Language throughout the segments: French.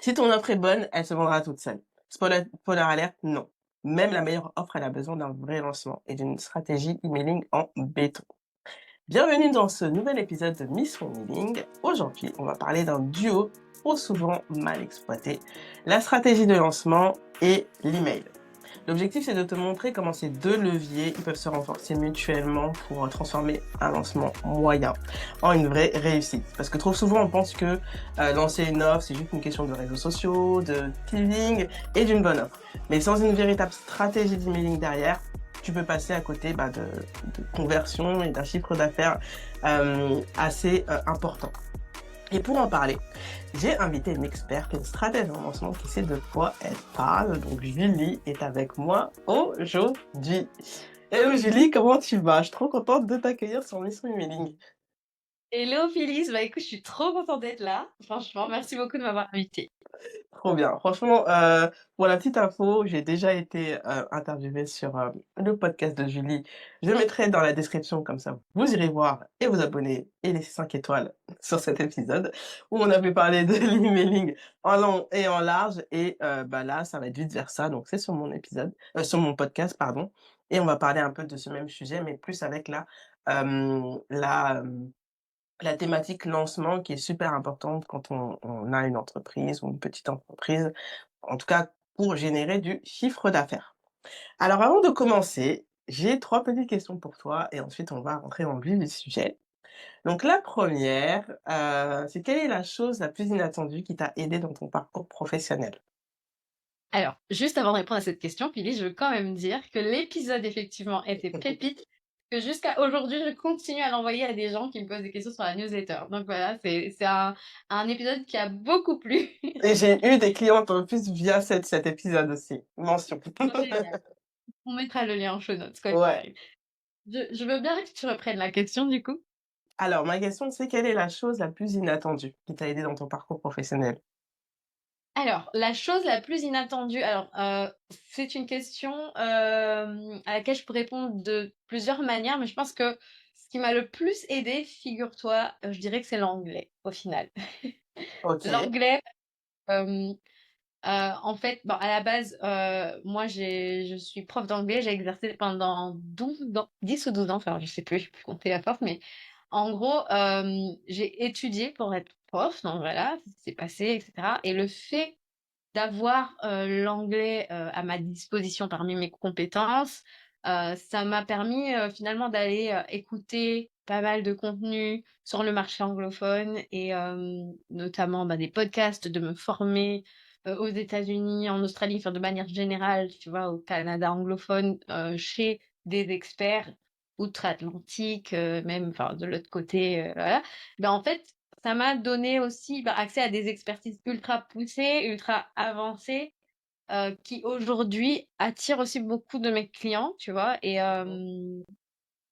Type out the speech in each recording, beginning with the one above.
Si ton offre est bonne, elle se vendra toute seule. Spoiler alert, non. Même la meilleure offre, elle a besoin d'un vrai lancement et d'une stratégie emailing en béton. Bienvenue dans ce nouvel épisode de Miss Emailing. Aujourd'hui, on va parler d'un duo trop souvent mal exploité, la stratégie de lancement et l'email. L'objectif, c'est de te montrer comment ces deux leviers ils peuvent se renforcer mutuellement pour transformer un lancement moyen en une vraie réussite. Parce que trop souvent, on pense que lancer une offre, c'est juste une question de réseaux sociaux, de teasing et d'une bonne offre. Mais sans une véritable stratégie d'emailing derrière, tu peux passer à côté de conversion et d'un chiffre d'affaires assez important. Et pour en parler, j'ai invité une experte, une stratège en lancement qui sait de quoi elle parle. Donc Julie est avec moi aujourd'hui. Hello Julie, comment tu vas? Je suis trop contente de t'accueillir sur Mission Emailing. Hello Phyllis, bah écoute, je suis trop contente d'être là. Franchement, merci beaucoup de m'avoir invitée. Trop bien. Franchement, pour la petite info, j'ai déjà été interviewée sur le podcast de Julie. Je le mettrai dans la description, comme ça vous irez voir et vous abonner et laisser 5 étoiles sur cet épisode où on avait parlé de l'emailing en long et en large. Et bah là, ça va être vite vers ça. Donc c'est sur mon épisode, sur mon podcast, pardon. Et on va parler un peu de ce même sujet, mais plus avec euh, la, la thématique lancement qui est super importante quand on a une entreprise ou une petite entreprise, en tout cas pour générer du chiffre d'affaires. Alors avant de commencer, j'ai 3 petites questions pour toi et ensuite on va rentrer dans le vif du sujet. Donc la première, c'est quelle est la chose la plus inattendue qui t'a aidé dans ton parcours professionnel? Alors, juste avant de répondre à cette question, Phyllis, je veux quand même dire que l'épisode effectivement était pépite, que jusqu'à aujourd'hui, je continue à l'envoyer à des gens qui me posent des questions sur la newsletter. Donc voilà, c'est un épisode qui a beaucoup plu. Et j'ai eu des clientes en plus via cet épisode aussi. Mention. Trop génial. On mettra le lien en show notes, quoi qu'il Ouais. arrive. Je veux bien que tu reprennes la question du coup. Alors ma question c'est quelle est la chose la plus inattendue qui t'a aidé dans ton parcours professionnel? Alors, la chose la plus inattendue, c'est une question, à laquelle je peux répondre de plusieurs manières, mais je pense que ce qui m'a le plus aidée, figure-toi, je dirais que c'est l'anglais, au final. OK. L'anglais, hem, en fait, bon, à la base, moi, je suis prof d'anglais, j'ai exercé pendant 12 ans, 10 ou 12 ans, enfin, je sais plus, j'ai plus compter à force, mais en gros, j'ai étudié pour être prof, donc voilà, ça s'est passé et cetera et le fait d'avoir, l'anglais, à ma disposition parmi mes compétences, ça m'a permis, finalement d'aller, écouter pas mal de contenus sur le marché anglophone et notamment, bah, des podcasts, de me former, aux États-Unis, en Australie, enfin de manière générale, tu vois, au Canada anglophone, chez des experts outre-Atlantique, même enfin de l'autre côté, voilà. Ben, en fait, ça m'a donné aussi, bah, accès à des expertises ultra poussées, ultra avancées, qui aujourd'hui attirent aussi beaucoup de mes clients, tu vois? Et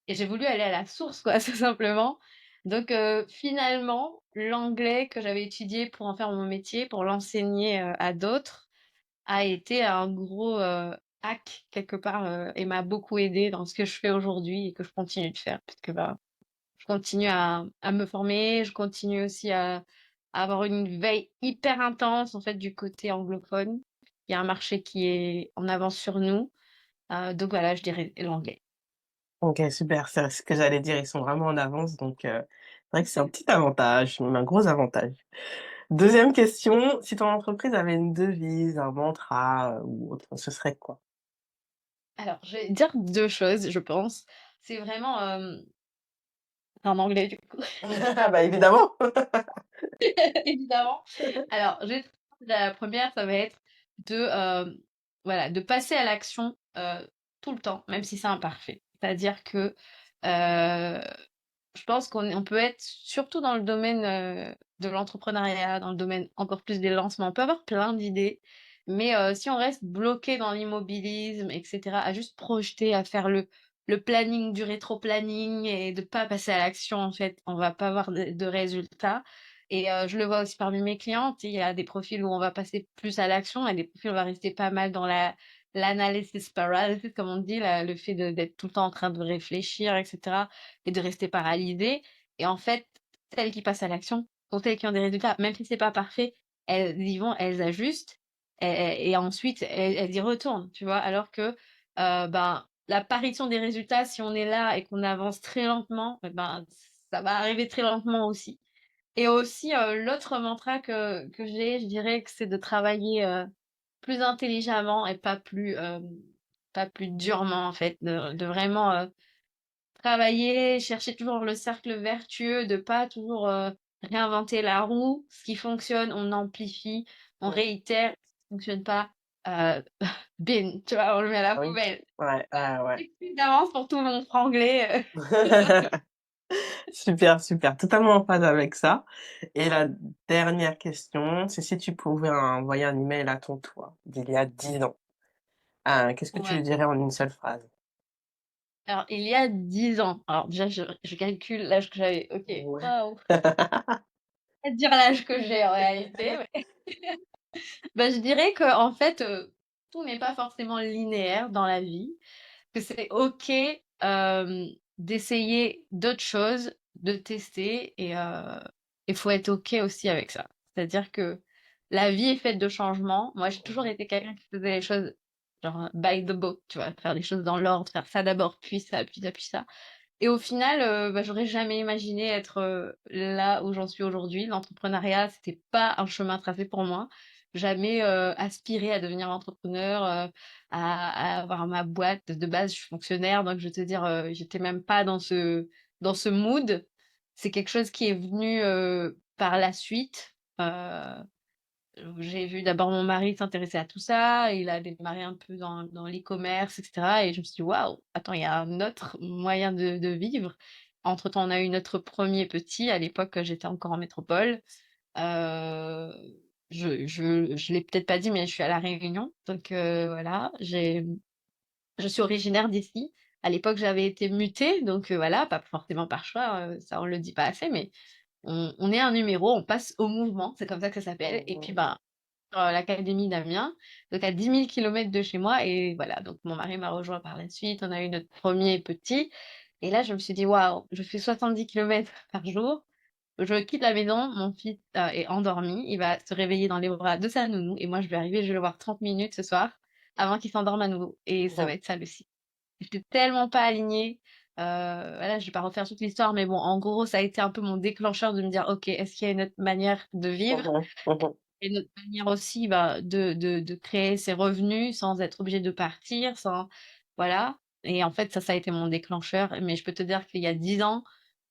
j'ai voulu aller à la source, quoi, tout simplement. Donc, finalement, l'anglais que j'avais étudié pour en faire mon métier, pour l'enseigner, à d'autres, a été un gros, hack quelque part, et m'a beaucoup aidé dans ce que je fais aujourd'hui et que je continue de faire. Parce que, bah, je continue à me former, je continue aussi à avoir une veille hyper intense en fait du côté anglophone. Il y a un marché qui est en avance sur nous, donc voilà, je dirais l'anglais. OK, super, c'est ce que j'allais dire, ils sont vraiment en avance donc c'est vrai que c'est un petit avantage, même un gros avantage. Deuxième question, si ton entreprise avait une devise, un mantra, ou autre, ce serait quoi? Alors, je vais dire 2 choses, je pense. C'est vraiment, en anglais du coup, Ah bah, évidemment! évidemment. Alors, la première, ça va être de, voilà, de passer à l'action, tout le temps, même si c'est imparfait. C'est-à-dire que, je pense on peut être surtout dans le domaine, de l'entrepreneuriat, dans le domaine encore plus des lancements, on peut avoir plein d'idées, mais si on reste bloqué dans l'immobilisme et cetera, à juste projeter, à faire le planning du rétro-planning et de pas passer à l'action, en fait, on va pas avoir de résultats et je le vois aussi parmi mes clientes, il y a des profils où on va passer plus à l'action et des profils où on va rester pas mal dans l'analysis paralysis, comme on dit, là, le fait d'être tout le temps en train de réfléchir et cetera et de rester paralysé. Et en fait, celles qui passent à l'action sont celles qui ont des résultats, même si c'est pas parfait, elles y vont, elles ajustent et ensuite elles y retournent, tu vois? Alors que, ben, l'apparition des résultats, si on est là et qu'on avance très lentement, et ben, ça va arriver très lentement aussi. Et aussi, l'autre mantra que j'ai, je dirais que c'est de travailler, plus intelligemment et pas plus durement, en fait. De vraiment, travailler, chercher toujours le cercle vertueux, de pas toujours, réinventer la roue. Ce qui fonctionne, on amplifie, on Mmh. réitère. Ce qui fonctionne pas, heu, bin, tu vois? On le met à la Ah oui. poubelle. Ouais, ouais, ouais. Excuse d'avance pour tout mon franglais, Super, super, totalement en phase avec ça. Et la dernière question, c'est si tu pouvais envoyer un email à ton toi d'il y a 10 ans, qu'est-ce que tu Ouais. lui dirais en une seule phrase? Alors, il y a 10 ans, alors déjà je calcule l'âge que j'avais. OK, Ouais. waouh! Pas te dire l'âge que j'ai en réalité, mais bah, je dirais qu'en fait, tout n'est pas forcément linéaire dans la vie, que c'est OK, d'essayer d'autres choses, de tester et il faut être OK aussi avec ça. C'est-à-dire que la vie est faite de changements. Moi, j'ai toujours été quelqu'un qui faisait les choses genre, by the book, tu vois? Faire les choses dans l'ordre, faire ça d'abord, puis ça, puis ça, puis ça. Et au final, bah, j'aurais jamais imaginé être, là où j'en suis aujourd'hui. L'entrepreneuriat, c'était pas un chemin tracé pour moi. Jamais, aspiré à devenir entrepreneur, à avoir ma boîte. De base, je suis fonctionnaire, donc je vais te dire, j'étais même pas dans ce mood. C'est quelque chose qui est venu, par la suite. J'ai vu d'abord mon mari s'intéresser à tout ça, il a démarré un peu dans l'e-commerce et cetera et je me suis dit: «Waouh, attends, il y a un autre moyen de vivre». Entre-temps, on a eu notre premier petit, à l'époque, j'étais encore en métropole. Heu, je l'ai peut-être pas dit, mais je suis à La Réunion, donc voilà, je suis originaire d'ici. À l'époque, j'avais été mutée, donc voilà, pas forcément par choix, ça on le dit pas assez, mais on est un numéro, on passe au mouvement, c'est comme ça que ça s'appelle et puis, Mmh. ben, l'académie d'Amiens, donc à 10 000 kilomètres de chez moi et voilà, donc mon mari m'a rejoint par la suite, on a eu notre premier petit et là je me suis dit: «Waouh, je fais 70 kilomètres par jour, je quitte la maison, mon fils, est endormi, il va se réveiller dans les bras de sa nounou et moi je vais arriver, je vais le voir 30 minutes ce soir avant qu'il s'endorme à nouveau et ça va être ça le cycle». J'étais tellement pas alignée, voilà, je vais pas refaire toute l'histoire, mais bon, en gros, ça a été un peu mon déclencheur de me dire: «OK, est-ce qu'il y a une autre manière de vivre?» Mmh mh. Et notre manière aussi, bah, de créer ses revenus sans être obligé de partir, sans voilà et en fait, ça a été mon déclencheur. Mais je peux te dire qu'il y a 10 ans,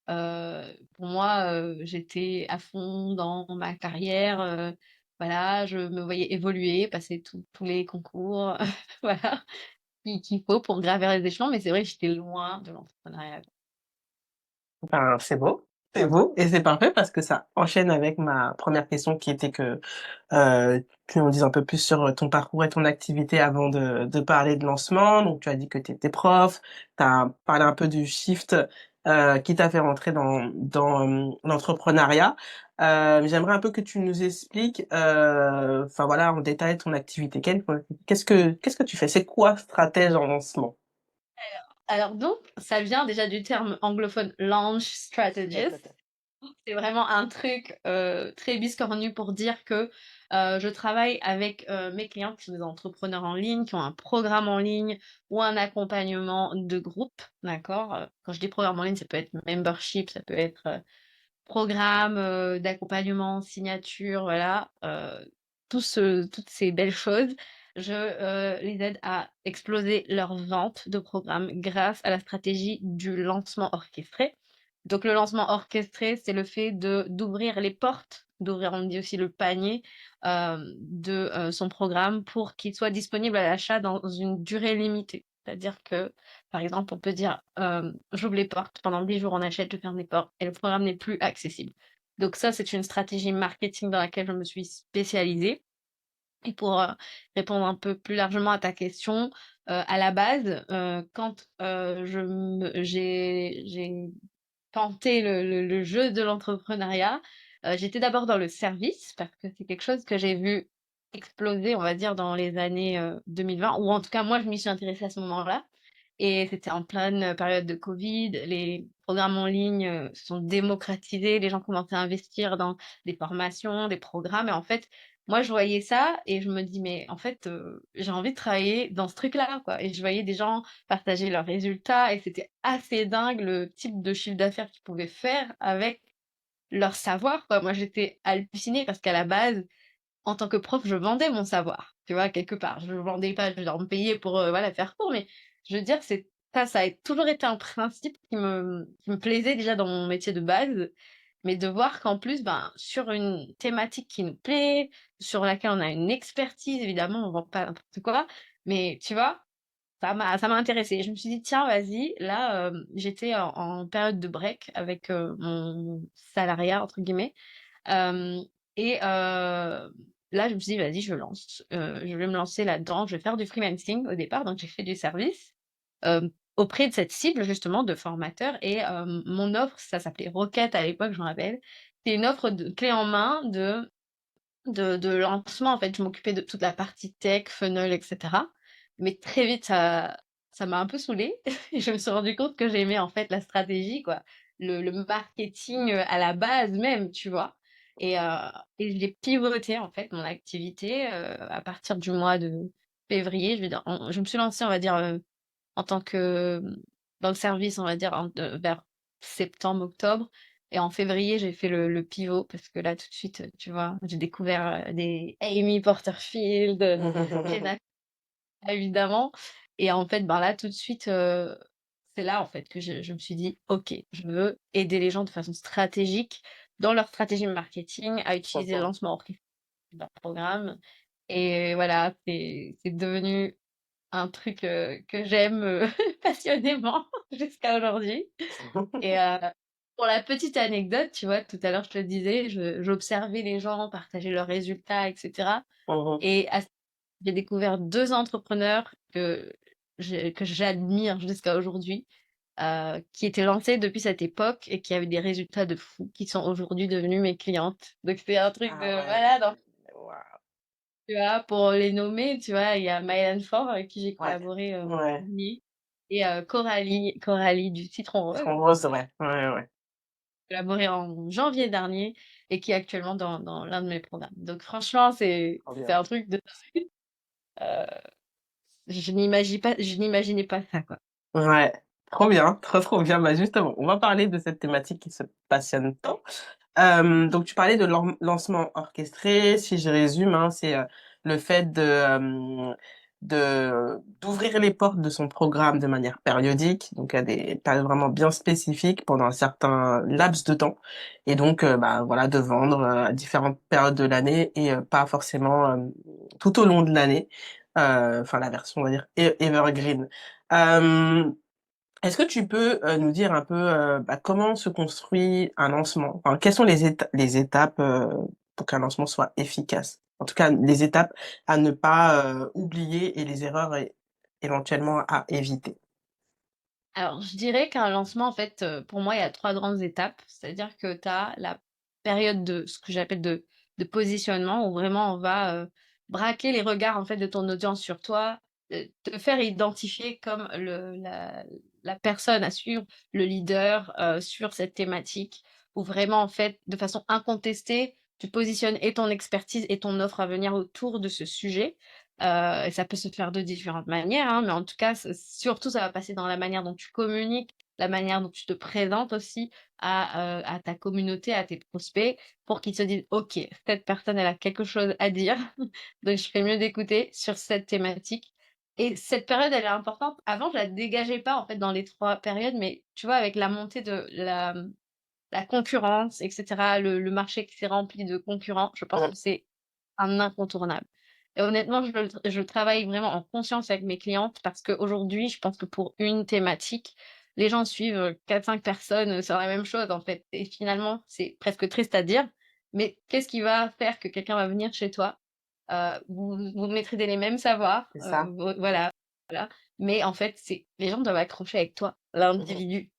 pour moi, j'étais à fond dans ma carrière, voilà, je me voyais évoluer, passer tous les concours, voilà, qu'il faut pour gravir les échelons. Mais c'est vrai que j'étais loin de l'entrepreneuriat. Ben, c'est beau et c'est parfait parce que ça enchaîne avec ma première question qui était que, tu nous dises un peu plus sur, ton parcours et ton activité avant de parler de lancement. Donc tu as dit que tu étais prof, tu as parlé un peu du shift, qui t'a fait rentrer dans l'entrepreneuriat. J'aimerais un peu que tu nous expliques, enfin voilà, en détail ton activité. Qu'est-ce que tu fais? C'est quoi stratège en lancement? Alors donc, ça vient déjà du terme anglophone launch strategist. C'est vraiment un truc, très biscornu pour dire que, je travaille avec, mes clients qui sont des entrepreneurs en ligne, qui ont un programme en ligne ou un accompagnement de groupe, d'accord? Quand je dis programme en ligne, ça peut être membership, ça peut être, programme, d'accompagnement, signature, voilà, toutes ces belles choses. Je, les aide à exploser leurs ventes de programmes grâce à la stratégie du lancement orchestré. Donc le lancement orchestré, c'est le fait de d'ouvrir les portes, d'ouvrir, on dit aussi le panier, de, son programme pour qu'il soit disponible à l'achat dans une durée limitée. C'est-à-dire que, par exemple, on peut dire, «J'ouvre les portes, pendant 10 jours on achète, je ferme les portes» et le programme n'est plus accessible. Donc ça, c'est une stratégie marketing dans laquelle je me suis spécialisée et pour, répondre un peu plus largement à ta question, à la base, quand, j'ai tenté le jeu de l'entrepreneuriat, j'étais d'abord dans le service parce que c'est quelque chose que j'ai vu exploser, on va dire, dans les années, 2020 ou en tout cas moi je m'y suis intéressée à ce moment-là et c'était en pleine période de Covid. Les programmes en ligne, se sont démocratisés. Les gens commençaient à investir dans des formations, des programmes et en fait, moi, je voyais ça et je me dis: «Mais en fait, j'ai envie de travailler dans ce truc-là, quoi» et je voyais des gens partager leurs résultats et c'était assez dingue le type de chiffre d'affaires qu'ils pouvaient faire avec leur savoir, quoi. Moi, j'étais hallucinée parce qu'à la base, en tant que prof, je vendais mon savoir, tu vois? Quelque part. Je le vendais pas, je veux dire, on me payait pour, voilà, faire court, mais je veux dire, c'est ça a toujours été un principe qui me plaisait déjà dans mon métier de base, mais de voir qu'en plus, ben, sur une thématique qui nous plaît, sur laquelle on a une expertise, évidemment, on vend pas n'importe quoi, mais tu vois? Ça m'a intéressée. Je me suis dit: «Tiens, vas-y». Là, j'étais en période de break avec, mon «salariat» entre guillemets, hem et là, je me suis dit: «Vas-y, je lance, je vais me lancer là-dedans, je vais faire du freelancing» au départ, donc j'ai fait du service, auprès de cette cible justement de formateurs et mon offre, ça s'appelait Rocket à l'époque, je me rappelle. C'est une offre de clé en main de lancement, en fait. Je m'occupais de toute la partie tech, funnel et cetera. Mais très vite, ça m'a un peu saoulée et je me suis rendu compte que j'aimais, en fait, la stratégie, quoi. Le marketing, à la base même, tu vois? Et heu et j'ai pivoté, en fait, mon activité, à partir du mois de février. Je veux dire, je me suis lancée, on va dire, en tant que, dans le service, on va dire, vers septembre-octobre et en février, j'ai fait le pivot parce que là, tout de suite, tu vois, j'ai découvert, des Amy Porterfield, Jenna évidemment et en fait, ben, là, tout de suite, c'est là, en fait, que je me suis dit: «OK, je veux aider les gens de façon stratégique dans leur stratégie marketing à utiliser le lancement orchestré d'un programme» et voilà, c'est devenu un truc, que j'aime, passionnément jusqu'à aujourd'hui et pour la petite anecdote, tu vois, tout à l'heure, je te le disais, j'observais les gens partager leurs résultats et cetera et j'ai découvert 2 entrepreneurs que j'admire jusqu'à aujourd'hui, qui étaient lancés depuis cette époque et qui avaient des résultats de fou, qui sont aujourd'hui devenus mes clientes. Donc c'est un truc Ah de ouais, malade. waouh! Tu vois, pour les nommer, tu vois, il y a Mylène Faure avec qui j'ai Ouais, collaboré, ouais. dernier et Coralie du Citron Rose, Trop rose, ouais. Ouais, ouais. collaboré en janvier dernier et qui est actuellement dans l'un de mes programmes. Donc franchement, Trop c'est bien. un truc de heu, je n'imaginais pas ça, quoi. Ouais, trop bien, trop, trop bien. Bah, justement, on va parler de cette thématique qui se passionne tant. Donc tu parlais de lancement orchestré. Si je résume, hein, c'est, le fait d'ouvrir les portes de son programme de manière périodique, donc à des périodes vraiment bien spécifiques pendant un certain laps de temps et donc bah, voilà, de vendre, à différentes périodes de l'année et pas forcément, tout au long de l'année. Enfin la version, on va dire, evergreen. Hem Est-ce que tu peux, nous dire un peu, bah, comment se construit un lancement? Enfin, quelles sont les étapes, pour qu'un lancement soit efficace? En tout cas, les étapes à ne pas, oublier et les erreurs éventuellement à éviter? Alors, je dirais qu'un lancement, en fait, pour moi, il y a 3 grandes étapes. C'est-à-dire que tu as la période de ce que j'appelle de positionnement où vraiment on va, braquer les regards, en fait, de ton audience sur toi, te faire identifier comme la personne à suivre, le leader, sur cette thématique où vraiment, en fait, de façon incontestée, tu positionnes et ton expertise et ton offre à venir autour de ce sujet. Et ça peut se faire de différentes manières, hein, mais en tout cas, surtout, ça va passer dans la manière dont tu communiques, la manière dont tu te présentes aussi à ta communauté, à tes prospects, pour qu'ils se disent: «OK, cette personne, elle a quelque chose à dire, donc je ferais mieux d'écouter sur cette thématique» et cette période, elle est importante. Avant, je la dégageais pas, en fait, dans les 3 périodes, mais tu vois, avec la montée de la concurrence et cetera, le marché qui s'est rempli de concurrents, je pense Mmh. que c'est un incontournable et honnêtement, je travaille vraiment en conscience avec mes clientes parce qu'aujourd'hui, je pense que pour une thématique, les gens suivent, 4-5 personnes, sur la même chose, en fait et finalement, c'est presque triste à dire, mais qu'est-ce qui va faire que quelqu'un va venir chez toi? Vous maîtrisez les mêmes savoirs, C'est ça. voilà, voilà, mais en fait, c'est les gens doivent accrocher avec toi, Mmh. l'individu.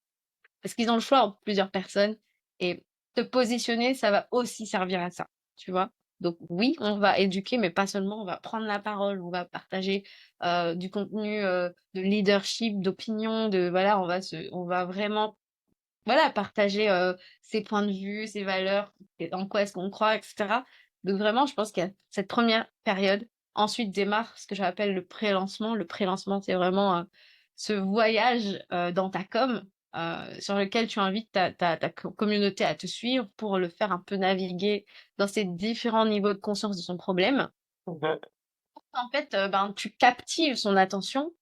Parce qu'ils ont le choix entre plusieurs personnes et te positionner, ça va aussi servir à ça, tu vois? Donc oui, on va éduquer, mais pas seulement, on va prendre la parole, on va partager, du contenu, de leadership, d'opinion, de voilà, on va vraiment, voilà, partager, ses points de vue, ses valeurs et en quoi est-ce qu'on croit et cetera. Donc vraiment, je pense qu'il y a cette première période. Ensuite démarre ce que j'appelle le pré-lancement. Le pré-lancement, c'est vraiment, ce voyage, dans ta com, sur lequel tu invites ta communauté à te suivre pour le faire un peu naviguer dans ces différents niveaux de conscience de son problème. Mhm. En fait, ben, tu captives son attention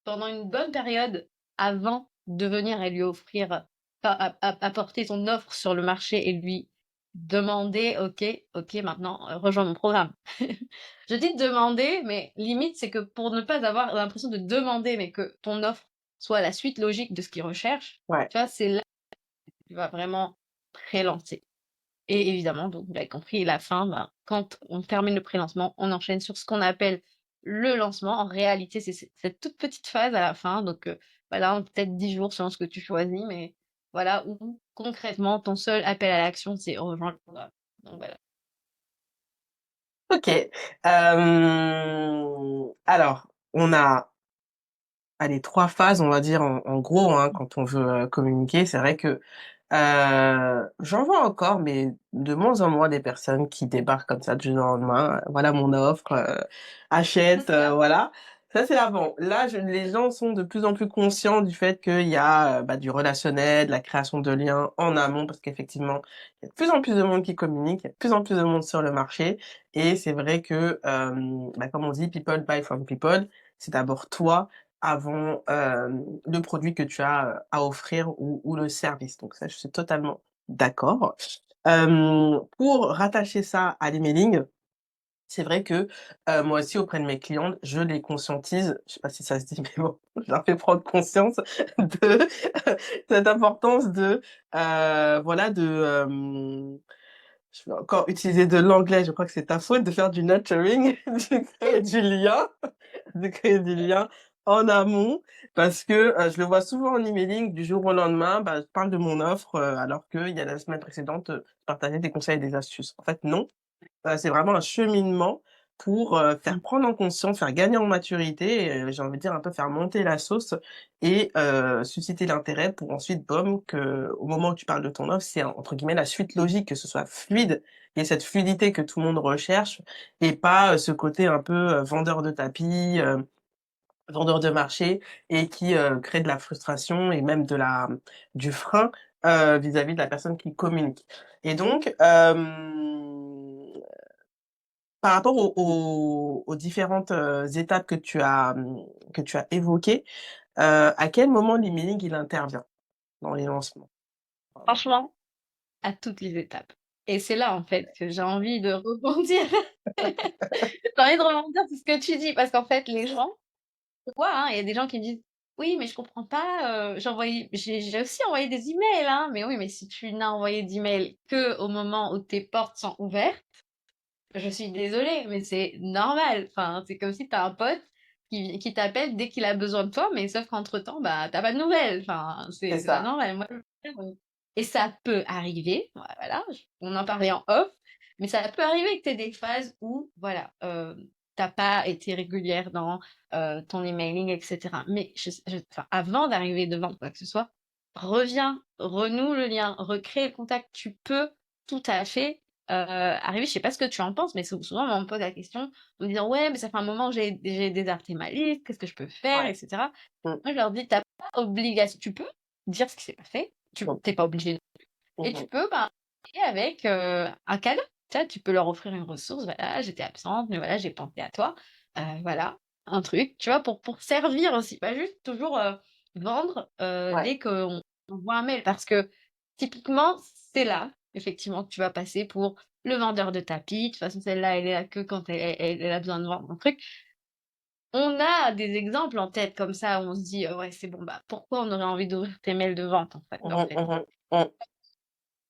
pendant une bonne période avant de venir et lui offrir, apporter ton offre sur le marché et lui demander, ok, ok, maintenant rejoins mon programme. Je dis demander, mais limite, c'est que pour ne pas avoir l'impression de demander, mais que ton offre soit la suite logique de ce qu'il recherche, Ouais. tu vois, c'est là que tu vas vraiment prélancer. Et évidemment, donc vous l'avez compris, la fin, ben, quand on termine le pré-lancement, on enchaîne sur ce qu'on appelle le lancement. En réalité, c'est cette toute petite phase à la fin, donc voilà, peut-être 10 jours selon ce que tu choisis, mais voilà, où concrètement, ton seul appel à l'action, c'est rejoindre le programme. Donc voilà. Ok. Alors, on a allez, 3 phases, on va dire, en gros, hein, quand on veut, communiquer. C'est vrai que, j'en vois encore, mais de moins en moins des personnes qui débarquent comme ça du jour au lendemain. Voilà mon offre, achète, C'est ça. voilà. Ça, c'est avant. Là, les gens sont de plus en plus conscients du fait qu'il y a, bah, du relationnel, de la création de liens en amont, parce qu'effectivement, il y a de plus en plus de monde qui communique, il y a de plus en plus de monde sur le marché et c'est vrai que, bah, comme on dit: «People buy from people». C'est d'abord toi avant, le produit que tu as, à offrir ou le service. Donc ça, je suis totalement d'accord. Pour rattacher ça à l'emailing, c'est vrai que, moi aussi auprès de mes clientes, je les conscientise, je sais pas si ça se dit, mais bon, je leur fais prendre conscience de cette importance de, voilà, de, je vais encore utiliser de l'anglais, je crois que c'est ta faute, de faire du nurturing, de créer du lien. De créer du lien en amont parce que, je le vois souvent en emailing du jour au lendemain, bah, je parle de mon offre, alors qu'il y a la semaine précédente, je partageais des conseils et des astuces. En fait, non, c'est vraiment un cheminement pour, faire prendre en conscience, faire gagner en maturité et j'ai envie de dire un peu faire monter la sauce et susciter l'intérêt pour ensuite, boum, qu'au moment où tu parles de ton offre, c'est entre guillemets «la suite logique», que ce soit fluide et cette fluidité que tout le monde recherche et pas, ce côté un peu, vendeur de tapis, vendeur de marché et qui, crée de la frustration et même du frein, vis-à-vis de la personne qui communique et donc, par rapport aux différentes, étapes que tu as évoquées, à quel moment l'emailing il intervient dans les lancements? Franchement, à toutes les étapes. Et c'est là, en fait, que j'ai envie de rebondir. J'ai envie de rebondir sur ce que tu dis, parce qu'en fait, les gens, vois, hein, il y a des gens qui me disent: «Oui, mais je comprends pas, j'ai aussi envoyé des emails, hein». Mais oui, mais si tu n'as envoyé d'emails qu'au moment où tes portes sont ouvertes, je suis désolée, mais c'est normal. Enfin, c'est comme si tu as un pote qui t'appelle dès qu'il a besoin de toi, mais sauf qu'entre temps, bah, tu pas de nouvelles. Enfin, C'est c'est pas ça. normal. Moi, et ça peut arriver, voilà, on en parlait en off, mais ça peut arriver que tu aies des phases où, voilà, tu pas été régulière dans, ton emailing et cetera. Mais enfin, avant d'arriver devant quoi que ce soit, reviens, renoue le lien, recrée le contact. Tu peux tout à fait, arriver, je sais pas ce que tu en penses, mais souvent on me pose la question en me disant: «Ouais, mais ça fait un moment que j'ai déserté ma liste, qu'est-ce que je peux faire?» Ouais. et cetera. Mmh. Moi, je leur dis: «Tu pas obligation, tu peux dire ce qui s'est passé, tu Mmh. tu pas obligé et Mmh. tu peux, ben, et avec, un cadeau. Tu vois, tu peux leur offrir une ressource: «Voilà, j'étais absente, mais voilà, j'ai pensé à toi». Voilà, un truc, tu vois? Pour servir aussi, pas juste toujours, vendre, Ouais. dès qu'on voit un mail. Parce que typiquement, c'est là, effectivement, que tu vas passer pour le vendeur de tapis. De toute façon, celle-là, elle est là que quand elle a besoin de vendre un truc. On a des exemples en tête comme ça où on se dit: «Ouais, c'est bon, bah, pourquoi on aurait envie d'ouvrir tes mails de vente, en Mmh. fait?» Mmh. Mmh.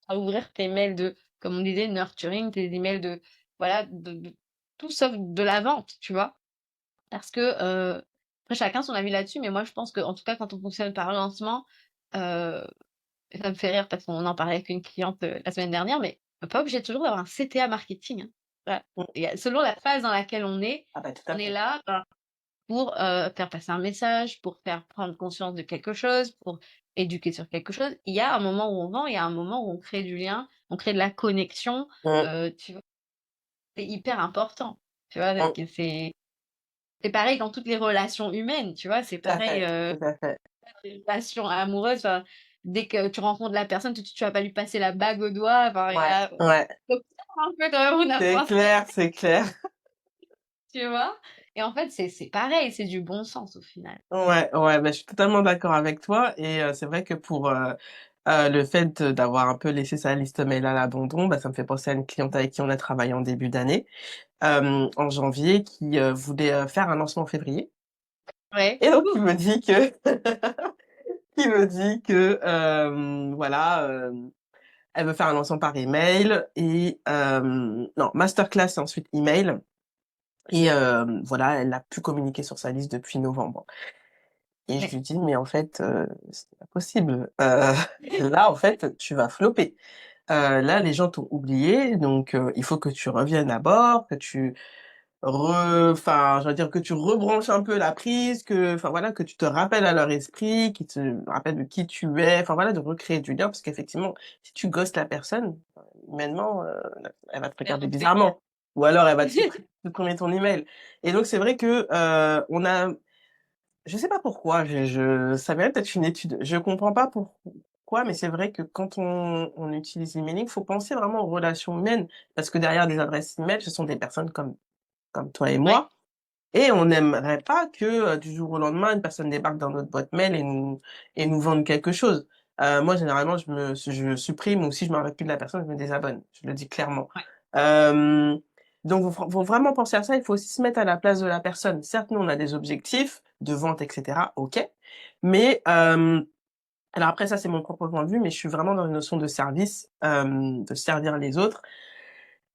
À ouvrir tes mails de, comme on disait, nurturing, tes emails de, voilà, de tout sauf de la vente, tu vois? Parce que, après chacun son avis là-dessus, mais moi je pense qu'en tout cas quand on fonctionne par lancement, heu, ça me fait rire parce qu'on en parlait avec une cliente, la semaine dernière, mais on est pas obligé toujours d'avoir un CTA marketing, hein. Voilà. Mmh. Selon la phase dans laquelle Ah bah, tout on à est fait. là, pour, faire passer un message, pour faire prendre conscience de quelque chose, pour éduquer sur quelque chose. Il y a un moment où on vend, il y a un moment où on crée du lien, on crée de la connexion, Mmh, tu vois? C'est hyper important, tu vois? Donc mmh, c'est pareil dans toutes les relations humaines, tu vois? C'est tout à pareil, fait, tout à fait. les relations amoureuses, enfin, dès que tu rencontres la personne, tout de suite, tu vas pas lui passer la bague au doigt, enfin, il y Ouais, a ouais, donc ça, un peu quand même, on a c'est pensé, clair, c'est clair. tu vois? Et en fait, c'est pareil, c'est du bon sens au final. Ouais, ouais, bah, je suis totalement d'accord avec toi et c'est vrai que pour, le fait d'avoir un peu laissé sa liste mail à l'abandon, bah, ça me fait penser à une cliente avec qui on a travaillé en début d'année, en janvier, qui, voulait, faire un lancement en février Ouais. et donc Ouh! qui me dit que, voilà, elle veut faire un lancement par email et non, masterclass et ensuite email et voilà, elle a pu communiquer sur sa liste depuis novembre. Et je Ouais. lui dis: «Mais en fait, c'est pas possible, là, en fait, tu vas flopper. Là, les gens t'ont oublié, donc il faut que tu reviennes à bord, que tu enfin, je veux dire, que tu rebranches un peu la prise, que enfin, voilà, que tu te rappelles à leur esprit, qu'ils te rappellent de qui tu es, enfin, voilà, de recréer du lien». Parce qu'effectivement, si tu ghostes la personne, humainement, elle va te C'est regarder rentré. bizarrement ou alors elle va te supprimer ton email et donc c'est vrai que, on a je sais pas pourquoi, ça mérite peut-être une étude. Je comprends pas pourquoi, mais c'est vrai que quand on utilise l'emailing, faut penser vraiment aux relations humaines. Parce que derrière des adresses email, ce sont des personnes comme toi et Ouais, moi et on n'aimerait pas que, du jour au lendemain, une personne débarque dans notre boîte mail et nous vende quelque chose. Moi, généralement, je supprime ou si je me rappelle plus de la personne, je me désabonne. Je le dis clairement. ouais, Hem, donc faut vraiment penser à ça. Il faut aussi se mettre à la place de la personne. Certes, nous, on a des objectifs de vente et cetera, OK. Mais, alors après ça, c'est mon propre point de vue, mais je suis vraiment dans une notion de service, de servir les autres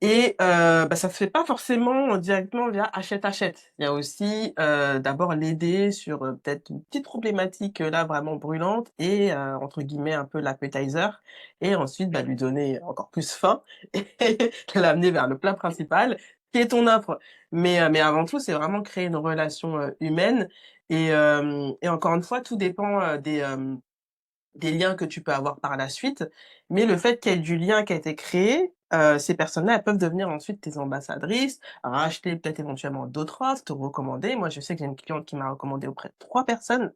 et bah, ça se fait pas forcément directement via achète-achète. Il y a aussi, d'abord l'aider sur, peut-être une petite problématique, là vraiment brûlante et entre guillemets un peu l'appetizer et ensuite, bah, lui donner encore plus faim et l'amener vers le plat principal qui est ton offre. Mais avant tout, c'est vraiment créer une relation, humaine et encore une fois, tout dépend, des liens que tu peux avoir par la suite, mais le fait qu'il y ait du lien qui a été créé, ces personnes-là, elles peuvent devenir ensuite tes ambassadrices, racheter peut-être éventuellement d'autres offres, te recommander. Moi, je sais que j'ai une cliente qui m'a recommandé auprès de 3 personnes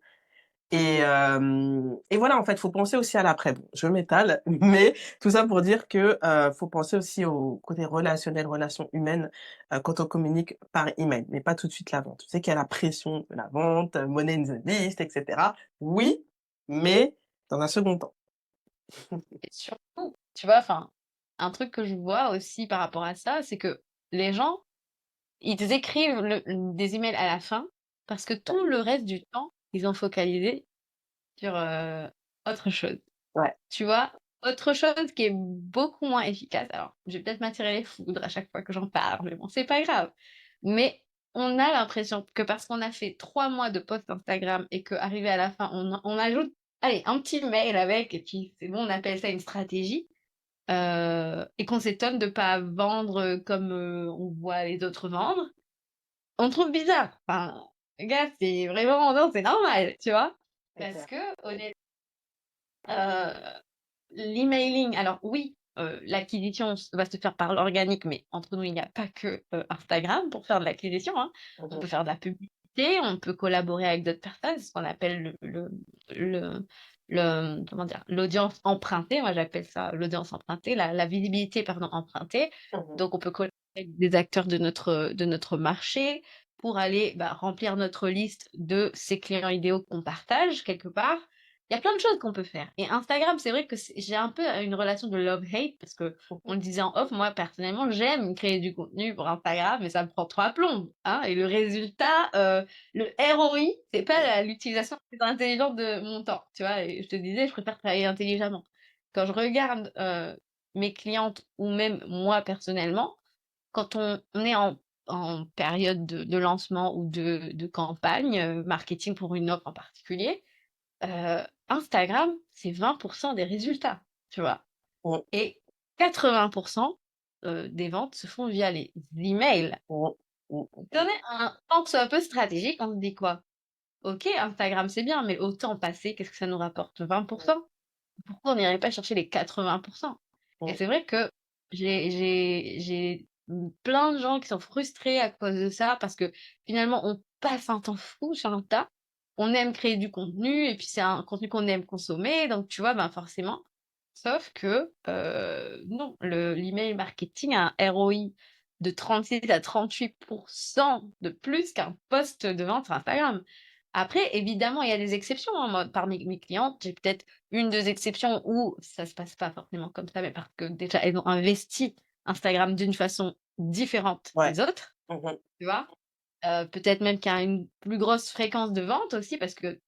et voilà, en fait, faut penser aussi à l'après. Bon, je m'étale, mais tout ça pour dire que, faut penser aussi au côté relationnel, relations humaines, quand on communique par email, mais pas tout de suite la vente. Tu sais qu'il y a la pression de la vente, money in the list et cetera. Oui, mais dans un second temps. et surtout, tu vois, enfin, un truc que je vois aussi par rapport à ça, c'est que les gens, ils écrivent des emails à la fin parce que Ouais, tout le reste du temps, ils ont focalisé sur, autre chose. ouais, Tu vois? Autre chose qui est beaucoup moins efficace. Alors, je vais peut-être m'attirer les foudres à chaque fois que j'en parle, mais bon, c'est pas grave. Mais on a l'impression que parce qu'on a fait 3 mois de post Instagram et qu'arrivé à la fin, on ajoute, allez, un petit mail avec et puis c'est bon, on appelle ça une stratégie, et qu'on s'étonne de pas vendre, comme, on voit les autres vendre, on trouve bizarre. Enfin, les gars, c'est vraiment non, c'est normal, tu vois? c'est Parce clair. que honnêtement, l'emailing, alors oui, l'acquisition va se faire par l'organique, mais entre nous, il n'y a pas que, Instagram pour faire de l'acquisition, hein. Mmh On mh. peut faire de la publicité, on peut collaborer avec d'autres personnes, c'est ce qu'on appelle comment dire? L'audience empruntée, moi j'appelle ça l'audience empruntée, la visibilité, pardon, empruntée. Mmh. Donc on peut collaborer avec des acteurs de notre marché pour aller, bah, remplir notre liste de ces clients idéaux qu'on partage quelque part. Il y a plein de choses qu'on peut faire et Instagram, c'est vrai que j'ai un peu une relation de love-hate parce que on le disait en off, moi personnellement, j'aime créer du contenu pour Instagram, mais ça me prend 3 plombes, hein, et le résultat, le ROI, c'est pas l'utilisation plus intelligente de mon temps, tu vois? Et je te disais, je préfère travailler intelligemment. Quand je regarde, mes clientes ou même moi personnellement, quand on est en période de lancement ou de campagne, marketing pour une offre en particulier, Instagram, c'est 20 des résultats, tu vois? Mmh. Et 80 des ventes se font via les emails. Mmh. Mmh. Donner un temps soit un peu stratégique, on se dit quoi? OK, Instagram, c'est bien, mais au temps passé, qu'est-ce que ça nous rapporte? 20. Pourquoi on n'irait pas chercher les 80? Et Mmh. c'est vrai que j'ai plein de gens qui sont frustrés à cause de ça, parce que finalement, on passe un temps fou sur Insta. On aime créer du contenu et puis c'est un contenu qu'on aime consommer, donc tu vois, ben, forcément. Sauf que, non, l'email marketing a un ROI de 36 à 38 de plus qu'un post de vente sur Instagram. Après, évidemment, il y a des exceptions, hein. Moi, parmi mes clientes, j'ai peut-être 1, 2 exceptions où ça se passe pas forcément comme ça, mais parce que déjà, elles ont investi Instagram d'une façon différente Ouais. des autres, Mmh. tu vois? Peut-être même qu'il y a une plus grosse fréquence de vente aussi, parce que,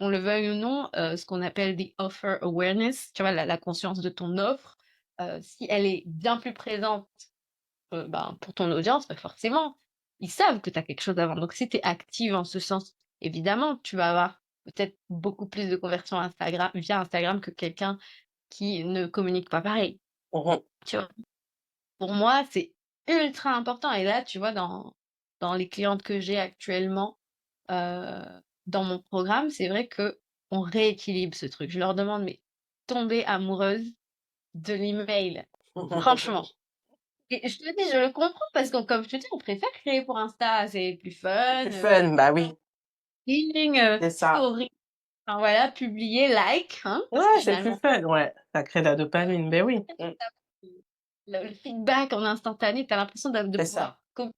qu'on le veuille ou non, ce qu'on appelle the offer awareness, tu vois? La conscience de ton offre, si elle est bien plus présente, ben, pour ton audience, bah, forcément, ils savent que tu as quelque chose à vendre. Donc si tu es active en ce sens, évidemment, tu vas avoir peut-être beaucoup plus de conversions via Instagram que quelqu'un qui ne communique pas pareil, Mmh. tu vois? Pour moi, c'est ultra important, et là, tu vois, dans les clientes que j'ai actuellement, heu, dans mon programme, c'est vrai qu'on rééquilibre ce truc. Je leur demande: «Mais tomber amoureuse de l'email, franchement». Et je te dis, je le comprends, parce que comme je te dis, on préfère créer pour Insta, c'est plus C'est fun, plus fun, bah oui, feeling, c'est ça. story, enfin voilà, publier, like, hein, parce que Ouais, c'est plus finalement, fun, ouais. Ça crée de la dopamine, beh oui. le feedback en instantané, tu as l'impression de C'est ça. pouvoir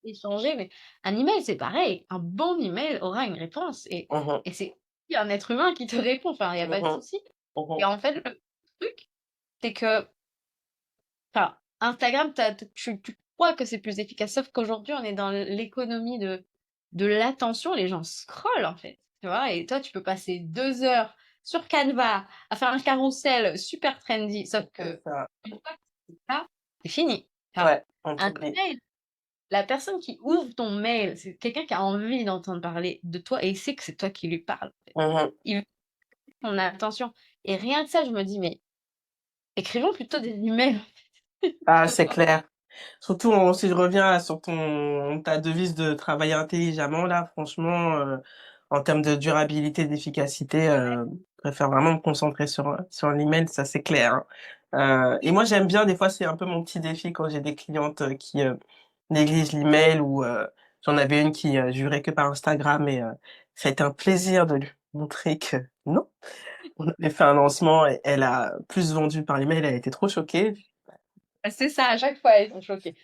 échanger, mais un email, c'est pareil. Un bon email aura une réponse, Mmh. et c'est un être humain qui te répond, enfin, il y a pas de Mmh. souci. Et Mmh. en fait, le truc, c'est que, enfin, Instagram, tu crois que c'est plus efficace, sauf qu'aujourd'hui, on est dans l'économie de l'attention. Les gens scrollent, en fait, tu vois? Et toi, tu peux passer 2 heures sur Canva à faire un carrousel super trendy, sauf C'est que ça. une fois que c'est ça, c'est fini. Enfin, Ouais, on un t'oublie. mail, la personne qui ouvre ton mail, c'est quelqu'un qui a envie d'entendre parler de toi, et il sait que c'est toi qui lui parles. Mmh. Il veut ton attention, et rien que ça, je me dis: «Mais écrivons plutôt des emails». Ah, c'est clair. Surtout si je reviens sur ta devise de travailler intelligemment là, franchement, en termes de durabilité, d'efficacité, je préfère vraiment me concentrer sur l'email, ça c'est clair, hein. Et moi j'aime bien des fois, c'est un peu mon petit défi quand j'ai des clientes, qui, négligent l'email ou, j'en avais une qui, jurait que par Instagram et ça a été un plaisir de lui montrer que non. On avait fait un lancement et elle a plus vendu par email, elle a été trop choquée. C'est ça, à chaque fois, ils sont choqués.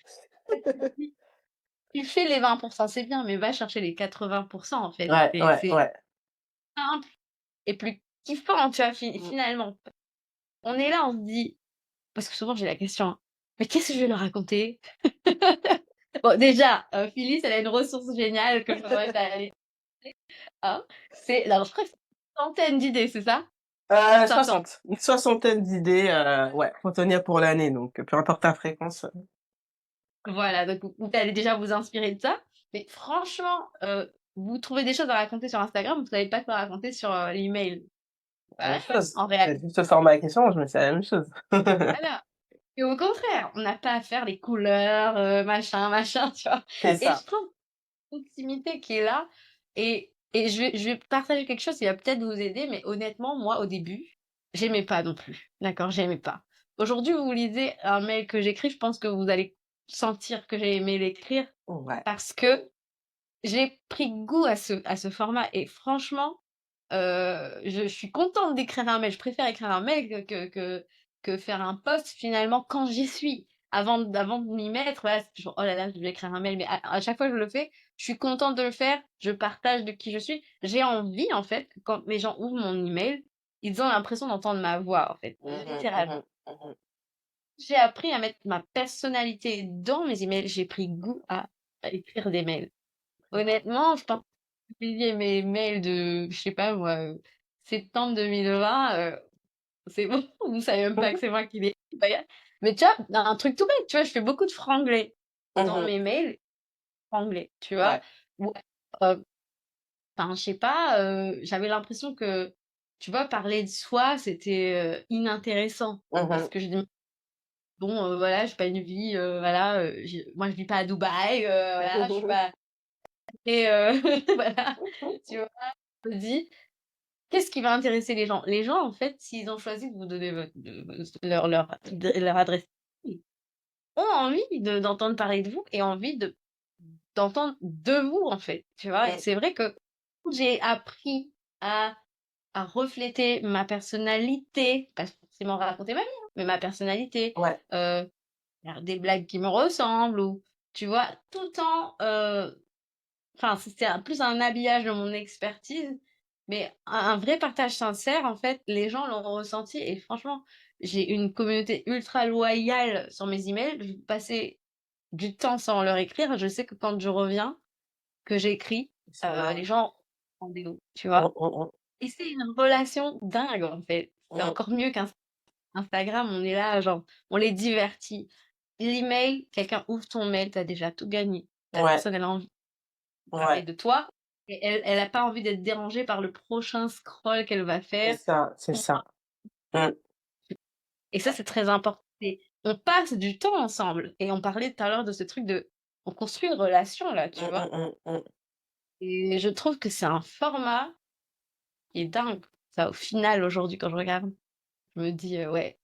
Tu fais les 20, c'est bien, mais va chercher les 80, en fait. Ouais, ouais, C'est ouais. simple et plus kiffant, tu vois, Mmh. finalement. On est là, on se dit, parce que souvent j'ai la question, hein: «Mais qu'est-ce que je vais leur raconter?» Bon, déjà, Phyllis, elle a une ressource géniale que je t'invite à aller, hein. Alors je crois que c'est une centaine d'idées, c'est ça? Une soixante. 60, une soixantaine d'idées, ouais, faut tenir pour l'année donc peu importe ta fréquence. Voilà, donc vous allez déjà vous inspirer de ça. Mais franchement, vous trouvez des choses à raconter sur Instagram, vous savez pas quoi raconter sur, l'email. Même Bah, chose, en réalité, c'est juste le format est différent, je me fais la même chose. voilà. Et au contraire, on n'a pas à faire les couleurs, machin, machin, tu vois? C'est Et ça. je trouve proximité qui est là, et je vais partager quelque chose qui va peut-être vous aider, mais honnêtement, moi, au début, j'aimais pas non plus, d'accord? J'aimais pas. Aujourd'hui, vous lisez un mail que j'écris, je pense que vous allez sentir que j'ai aimé l'écrire, Ouais. parce que j'ai pris goût à ce format, et franchement, je suis contente d'écrire un mail. Je préfère écrire un mail que faire un post finalement quand j'y suis. Avant de m'y mettre, voilà, c'est toujours: «Oh là là, je vais écrire un mail», mais à chaque fois que je le fais, je suis contente de le faire, je partage de qui je suis. J'ai envie, en fait, que quand les gens ouvrent mon email, ils ont l'impression d'entendre ma voix, en fait, Mmh mh, littéralement. mmh mh, mmh. J'ai appris à mettre ma personnalité dans mes emails, j'ai pris goût à écrire des mails. Honnêtement, je pense que publier mes mails de, je sais pas moi, septembre 2020, c'est bon, vous savez même pas que c'est moi qui l'ai écrit d'ailleurs. Mais tu vois, un truc tout bête, tu vois, je fais beaucoup de franglais dans Mmh. mes mails, franglais, tu vois? Ouais. Ou, heu, enfin, je sais pas, j'avais l'impression que, tu vois, parler de soi, c'était, inintéressant, parce Mmh. que je dis bon, voilà, j'ai pas une vie, voilà, moi je vis pas à Dubaï, voilà, je suis pas et voilà, tu vois? Je me dis: «Qu'est-ce qui va intéresser les gens?» Les gens, en fait, s'ils ont choisi de vous donner leur adresse mail, ont envie d'entendre parler de vous et envie d'entendre de vous, en fait, tu vois? Et Mmh. c'est vrai que j'ai appris à refléter ma personnalité, pas forcément raconter ma vie, hein, mais ma personnalité, Ouais, heu, faire des blagues qui me ressemblent ou tu vois? Tout en, enfin, c'était plus un habillage de mon expertise, mais un vrai partage sincère, en fait, les gens l'ont ressenti et franchement, j'ai une communauté ultra loyale sur mes emails. Je vais passer du temps sans leur écrire. Je sais que quand je reviens, que j'écris, ils sont là. les gens rendez-vous, tu Mmh, vois? mmh, mmh, Et c'est une relation dingue, en fait. C'est mmh. encore mieux qu'Instagram, on est là, genre, on les divertit. L'email, quelqu'un ouvre ton mail, tu as déjà tout gagné. La Ouais, personne, elle a envie de parler ouais, de toi et elle a pas envie d'être dérangée par le prochain scroll qu'elle va c'est faire. ça, c'est ça. Mmh. Et ça, c'est très important. Et on passe du temps ensemble et on parlait tout à l'heure de ce truc de on construit une relation là, tu Mmh, vois? mmh, mmh, mmh. Et je trouve que c'est un format qui est dingue. Ça, au final, aujourd'hui, quand je regarde, je me dis: «Ouais,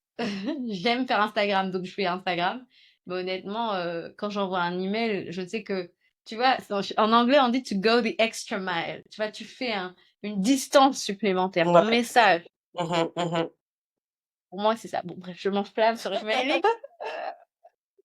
j'aime faire Instagram, donc je fais Instagram». Mais honnêtement, quand j'envoie un email, je sais que tu vois? En anglais, on dit: «To go the extra mile». Tu vois? Tu fais une distance supplémentaire. Ton Ouais. message, Mmh mh, mmh. pour moi, c'est ça. Bon bref, je m'enflamme sur emailing.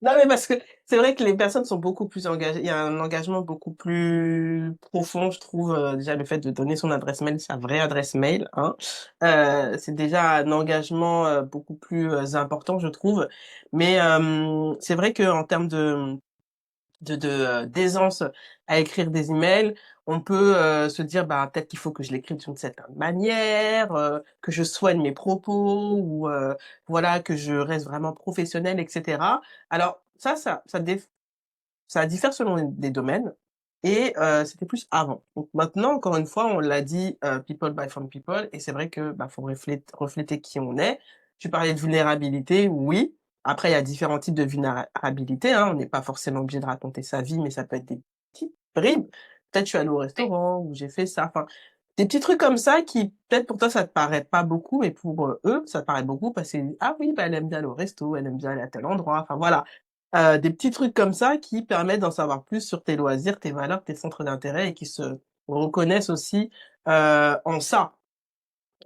Non, mais parce que c'est vrai que les personnes sont beaucoup plus engagées. Il y a un engagement beaucoup plus profond, je trouve, déjà le fait de donner son adresse mail, sa vraie adresse mail, hein. C'est déjà un engagement, beaucoup plus, important, je trouve. Mais, c'est vrai qu'en termes d'aisance à écrire des emails, on peut, se dire: «Bah, peut-être qu'il faut que je l'écrive d'une certaine manière, que je soigne mes propos ou voilà, que je reste vraiment professionnel et cetera». Alors ça diffère selon les domaines et c'était plus avant. Donc maintenant, encore une fois, on l'a dit, people buy from people et c'est vrai que, bah, faut refléter qui on est. Tu parlais de vulnérabilité, oui. Après, il y a différents types de vulnérabilité, hein. On n'est pas forcément obligé de raconter sa vie, mais ça peut être des petites bribes. Peut-être je suis allée au Oui. restaurant ou j'ai fait ça, enfin, des petits trucs comme ça qui, peut-être pour toi, ça te paraît pas beaucoup, mais pour, eux, ça te paraît beaucoup parce que: «Ah oui, bah, elle aime bien aller au resto, elle aime bien aller à tel endroit», enfin voilà. Des petits trucs comme ça qui permettent d'en savoir plus sur tes loisirs, tes valeurs, tes centres d'intérêt et qui se reconnaissent aussi, en ça.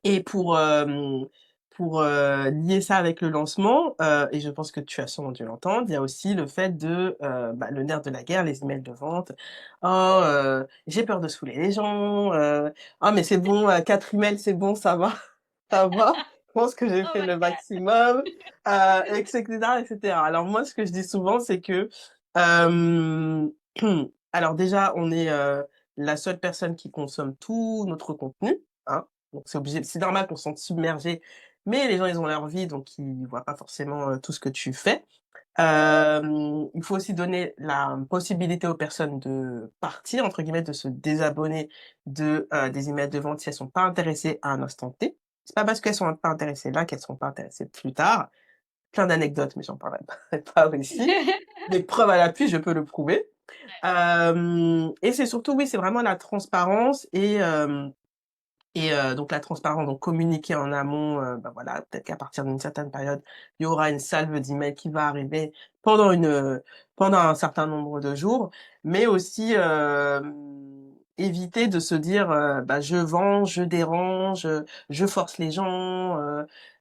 Et pour, lier ça avec le lancement, et je pense que tu as sûrement dû l'entendre, il y a aussi le fait de, bah, le nerf de la guerre, les emails de vente. «Oh, j'ai peur de saouler les gens», «Ah mais c'est bon, 4 emails, c'est bon, ça va, ça va. Je pense que j'ai Oh fait my le god! maximum», et cetera et cetera. Alors moi, ce que je dis souvent, c'est que, hem, alors déjà, on est, la seule personne qui consomme tout notre contenu, hein. Donc c'est normal qu'on se sente submergé, mais les gens, ils ont leur vie, donc ils voient pas forcément, tout ce que tu fais. Il faut aussi donner la possibilité aux personnes de «partir» entre guillemets, de se désabonner des emails de vente si elles sont pas intéressées à un instant T. C'est pas parce qu'elles sont pas intéressées là qu'elles seront pas intéressées plus tard. Plein d'anecdotes, mais j'en parlerai pas ici. Des preuves à l'appui, je peux le prouver. Et c'est surtout, oui, c'est vraiment la transparence et donc la transparence, donc communiquer en amont, bah, voilà, peut-être qu'à partir d'une certaine période, il y aura une salve d'emails qui va arriver pendant pendant un certain nombre de jours. Mais aussi, éviter de se dire, bah, je vends, je dérange, je force les gens,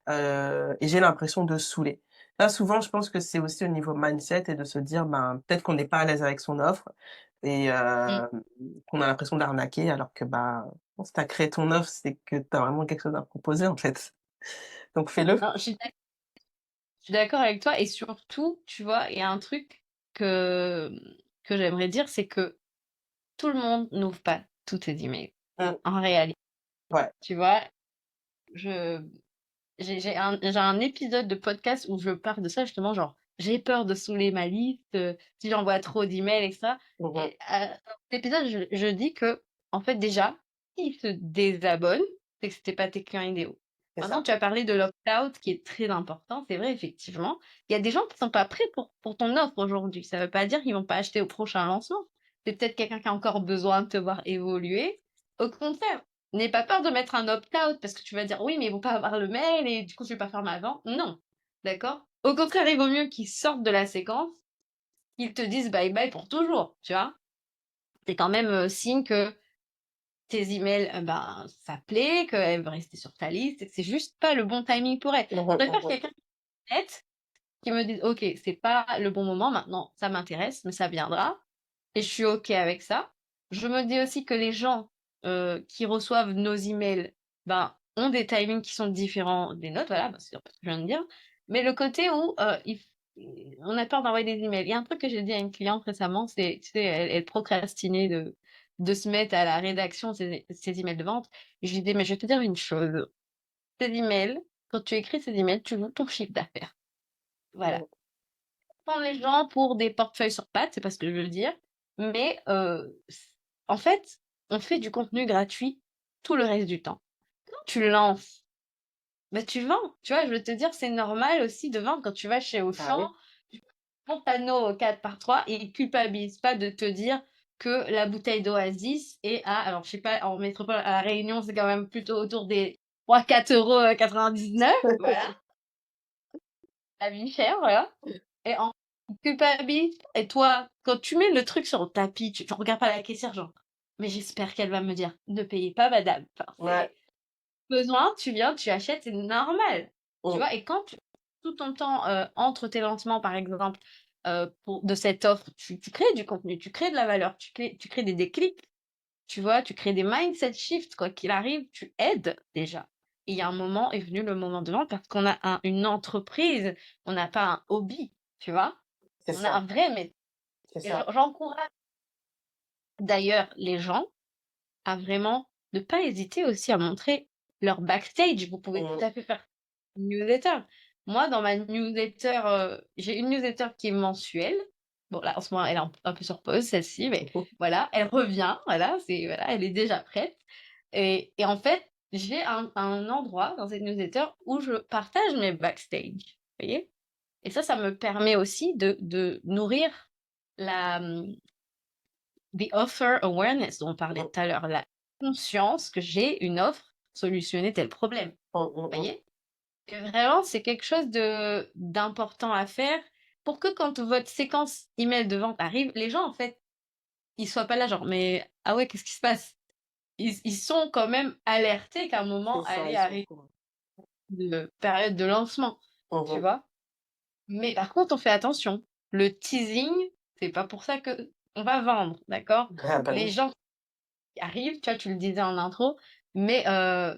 et j'ai l'impression de saouler. Là, souvent, je pense que c'est aussi au niveau mindset et de se dire, ben, peut-être qu'on n'est pas à l'aise avec son offre et Mmh. qu'on a l'impression d'arnaquer alors que, bah, si tu as créé ton offre, c'est que tu as vraiment quelque chose à proposer, en fait. Donc fais-le. Non, je suis d'accord avec toi et surtout, tu vois, il y a un truc que, que j'aimerais dire, c'est que tout le monde n'ouvre pas tous tes emails, Mmh. en réalité, Ouais. tu vois? Je j'ai un épisode de podcast où je parle de ça justement, genre, j'ai peur de saouler ma liste, si j'envoie trop d'emails et cetera Mmh mh. et dans cet épisode, je dis que en fait, déjà, s'ils se désabonnent, c'est que c'était pas tes clients idéaux. C'est Maintenant, ça. tu as parlé de l'opt-out qui est très important. C'est vrai, effectivement. Il y a des gens qui sont pas prêts pour ton offre aujourd'hui. Ça veut pas dire qu'ils vont pas acheter au prochain lancement. C'est peut-être quelqu'un qui a encore besoin de te voir évoluer. Au contraire, n'aie pas peur de mettre un opt-out parce que tu vas dire oui, mais ils vont pas avoir le mail et du coup, je vais pas faire ma vente. Non. D'accord? Au contraire, il vaut mieux qu'ils sortent de la séquence, qu'ils te disent bye bye pour toujours. Tu vois? C'est quand même signe que tes emails, ben, ça plaît, qu'elle veut rester sur ta liste et que c'est juste pas le bon timing pour elle. Je Mhm, préfère mhm. quelqu'un qui est honnête, qui me dise: «OK, c'est pas le bon moment maintenant, ça m'intéresse, mais ça viendra et je suis OK avec ça». Je me dis aussi que les gens, qui reçoivent nos emails, ben, ont des timings qui sont différents des nôtres, voilà, bah, c'est un peu ce que je viens de dire. Mais le côté où, on a peur d'envoyer des emails. Il y a un truc que j'ai dit à une cliente récemment, c'est, tu sais, elle procrastinait de se mettre à la rédaction de ses emails de vente. Et je lui dis: «Mais je vais te dire une chose, tes emails, quand tu écris ces emails, tu joues ton chiffre d'affaires. Voilà. Mhm. Prends les gens pour des portefeuilles sur pattes, c'est pas ce que je veux dire, mais en fait, on fait du contenu gratuit tout le reste du temps. Quand tu lances, bah, tu vends, tu vois? Je veux te dire, c'est normal aussi de vendre quand tu vas chez Ah oui. Auchan, ton panneau au 4x3 et culpabilise pas de te dire que la bouteille d'Oasis est à, alors je sais pas, en métropole, à La Réunion, c'est quand même plutôt autour des 3, 4 € 99, voilà, la vie chère, voilà. Et en culpabilise. Et toi, quand tu mets le truc sur le tapis, tu regardes pas la caissière, genre, mais j'espère qu'elle va me dire, ne payez pas, madame. Enfin, Ouais. c'est besoin, tu viens, tu achètes, c'est normal. Tu Mm. vois, et quand tu, tout ton temps entre tes lancements, par exemple, de cette offre, tu crées du contenu, tu crées de la valeur, tu crées des déclics, tu vois, tu crées des mindset shifts, quoi qu'il arrive, tu aides déjà. Et il y a un moment, est venu le moment de vente parce qu'on a une entreprise, on n'a pas un hobby, tu vois. C'est On a un ça. vrai métier. C'est Et ça. j'encourage d'ailleurs les gens à vraiment ne pas hésiter aussi à montrer leur backstage. Vous pouvez tout Mm. à fait faire une newsletter. Moi, dans ma newsletter, j'ai une newsletter qui est mensuelle. Bon, là, en ce moment, elle est un peu sur pause, celle-ci, mais voilà, elle revient. Voilà, voilà, elle est déjà prête. Et en fait, j'ai un endroit dans cette newsletter où je partage mes backstage. Vous voyez? Et ça me permet aussi de nourrir la, the offer awareness dont on parlait Mm, tout à l'heure, la conscience que j'ai une offre, solutionner tel problème. mm, mm, Vous mm. voyez? Et vraiment, c'est quelque chose d'important à faire pour que quand votre séquence email de vente arrive, les gens, en fait, ils soient pas là, genre, mais ah ouais, qu'est-ce qui se passe? Ils sont quand même alertés qu'à un moment C'est ça, allait ils sont au arriver courant. de période de lancement, tu Mhm. vois? Mais par contre, on fait attention. Le teasing, c'est pas pour ça que on va vendre, d'accord? Ah bah Les oui. gens qui arrivent, tu vois, tu le disais en intro, mais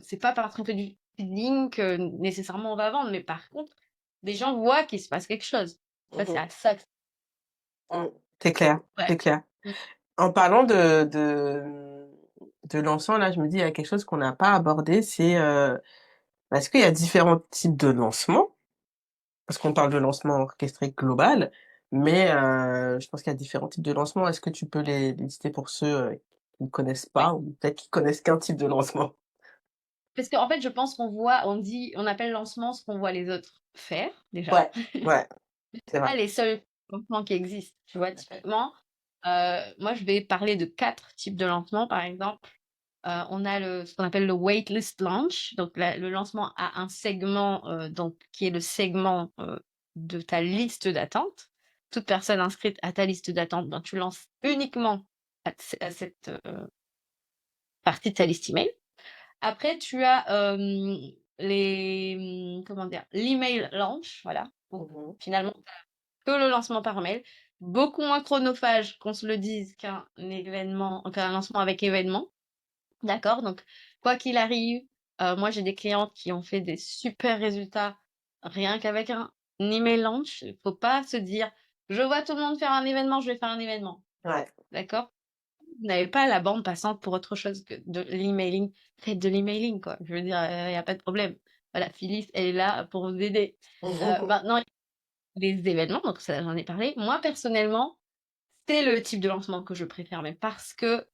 c'est pas parce qu'on fait du teasing que nécessairement on va vendre. Mais par contre, les gens voient qu'il se passe quelque chose. Ça, c'est Mhm. à ça que Mm. C'est clair, ouais. c'est clair. Mmh. En parlant de lancement, là, je me dis, il y a quelque chose qu'on n'a pas abordé, c'est, parce qu'il y a différents types de lancements, parce qu'on parle de lancement orchestré global, mais je pense qu'il y a différents types de lancements. Est-ce que tu peux les lister pour ceux, qui ne connaissent Ouais. pas ou peut-être qui connaissent qu'un type de lancement? Parce qu'en fait, je pense on appelle lancement ce qu'on voit les autres faire, déjà. Ouais, ouais, c'est vrai. Pas les seuls lancements qui existent, tu vois? Typiquement, moi, je vais parler de 4 types de lancements, par exemple. On a ce qu'on appelle le waitlist launch, donc le lancement à un segment, donc qui est le segment, de ta liste d'attente. Toute personne inscrite à ta liste d'attente, ben, tu lances uniquement à cette, partie de ta liste email. Après tu as, comment dire? L'email launch, voilà, où Mmh. finalement que le lancement par mail, beaucoup moins chronophage, qu'on se le dise, qu'un lancement avec événement. D'accord? Donc, quoi qu'il arrive, moi, j'ai des clientes qui ont fait des super résultats rien qu'avec un email launch. Il faut pas se dire: «Je vois tout le monde faire un événement, je vais faire un événement». Ouais. D'accord? Vous n'avez pas la bande passante pour autre chose que de l'emailing. Faites de l'emailing, quoi. Je veux dire, il y a pas de problème. Voilà, Phyllis, elle est là pour vous aider. Maintenant, les événements, donc ça, j'en ai parlé. Moi, personnellement, c'est le type de lancement que je préfère, mais parce que,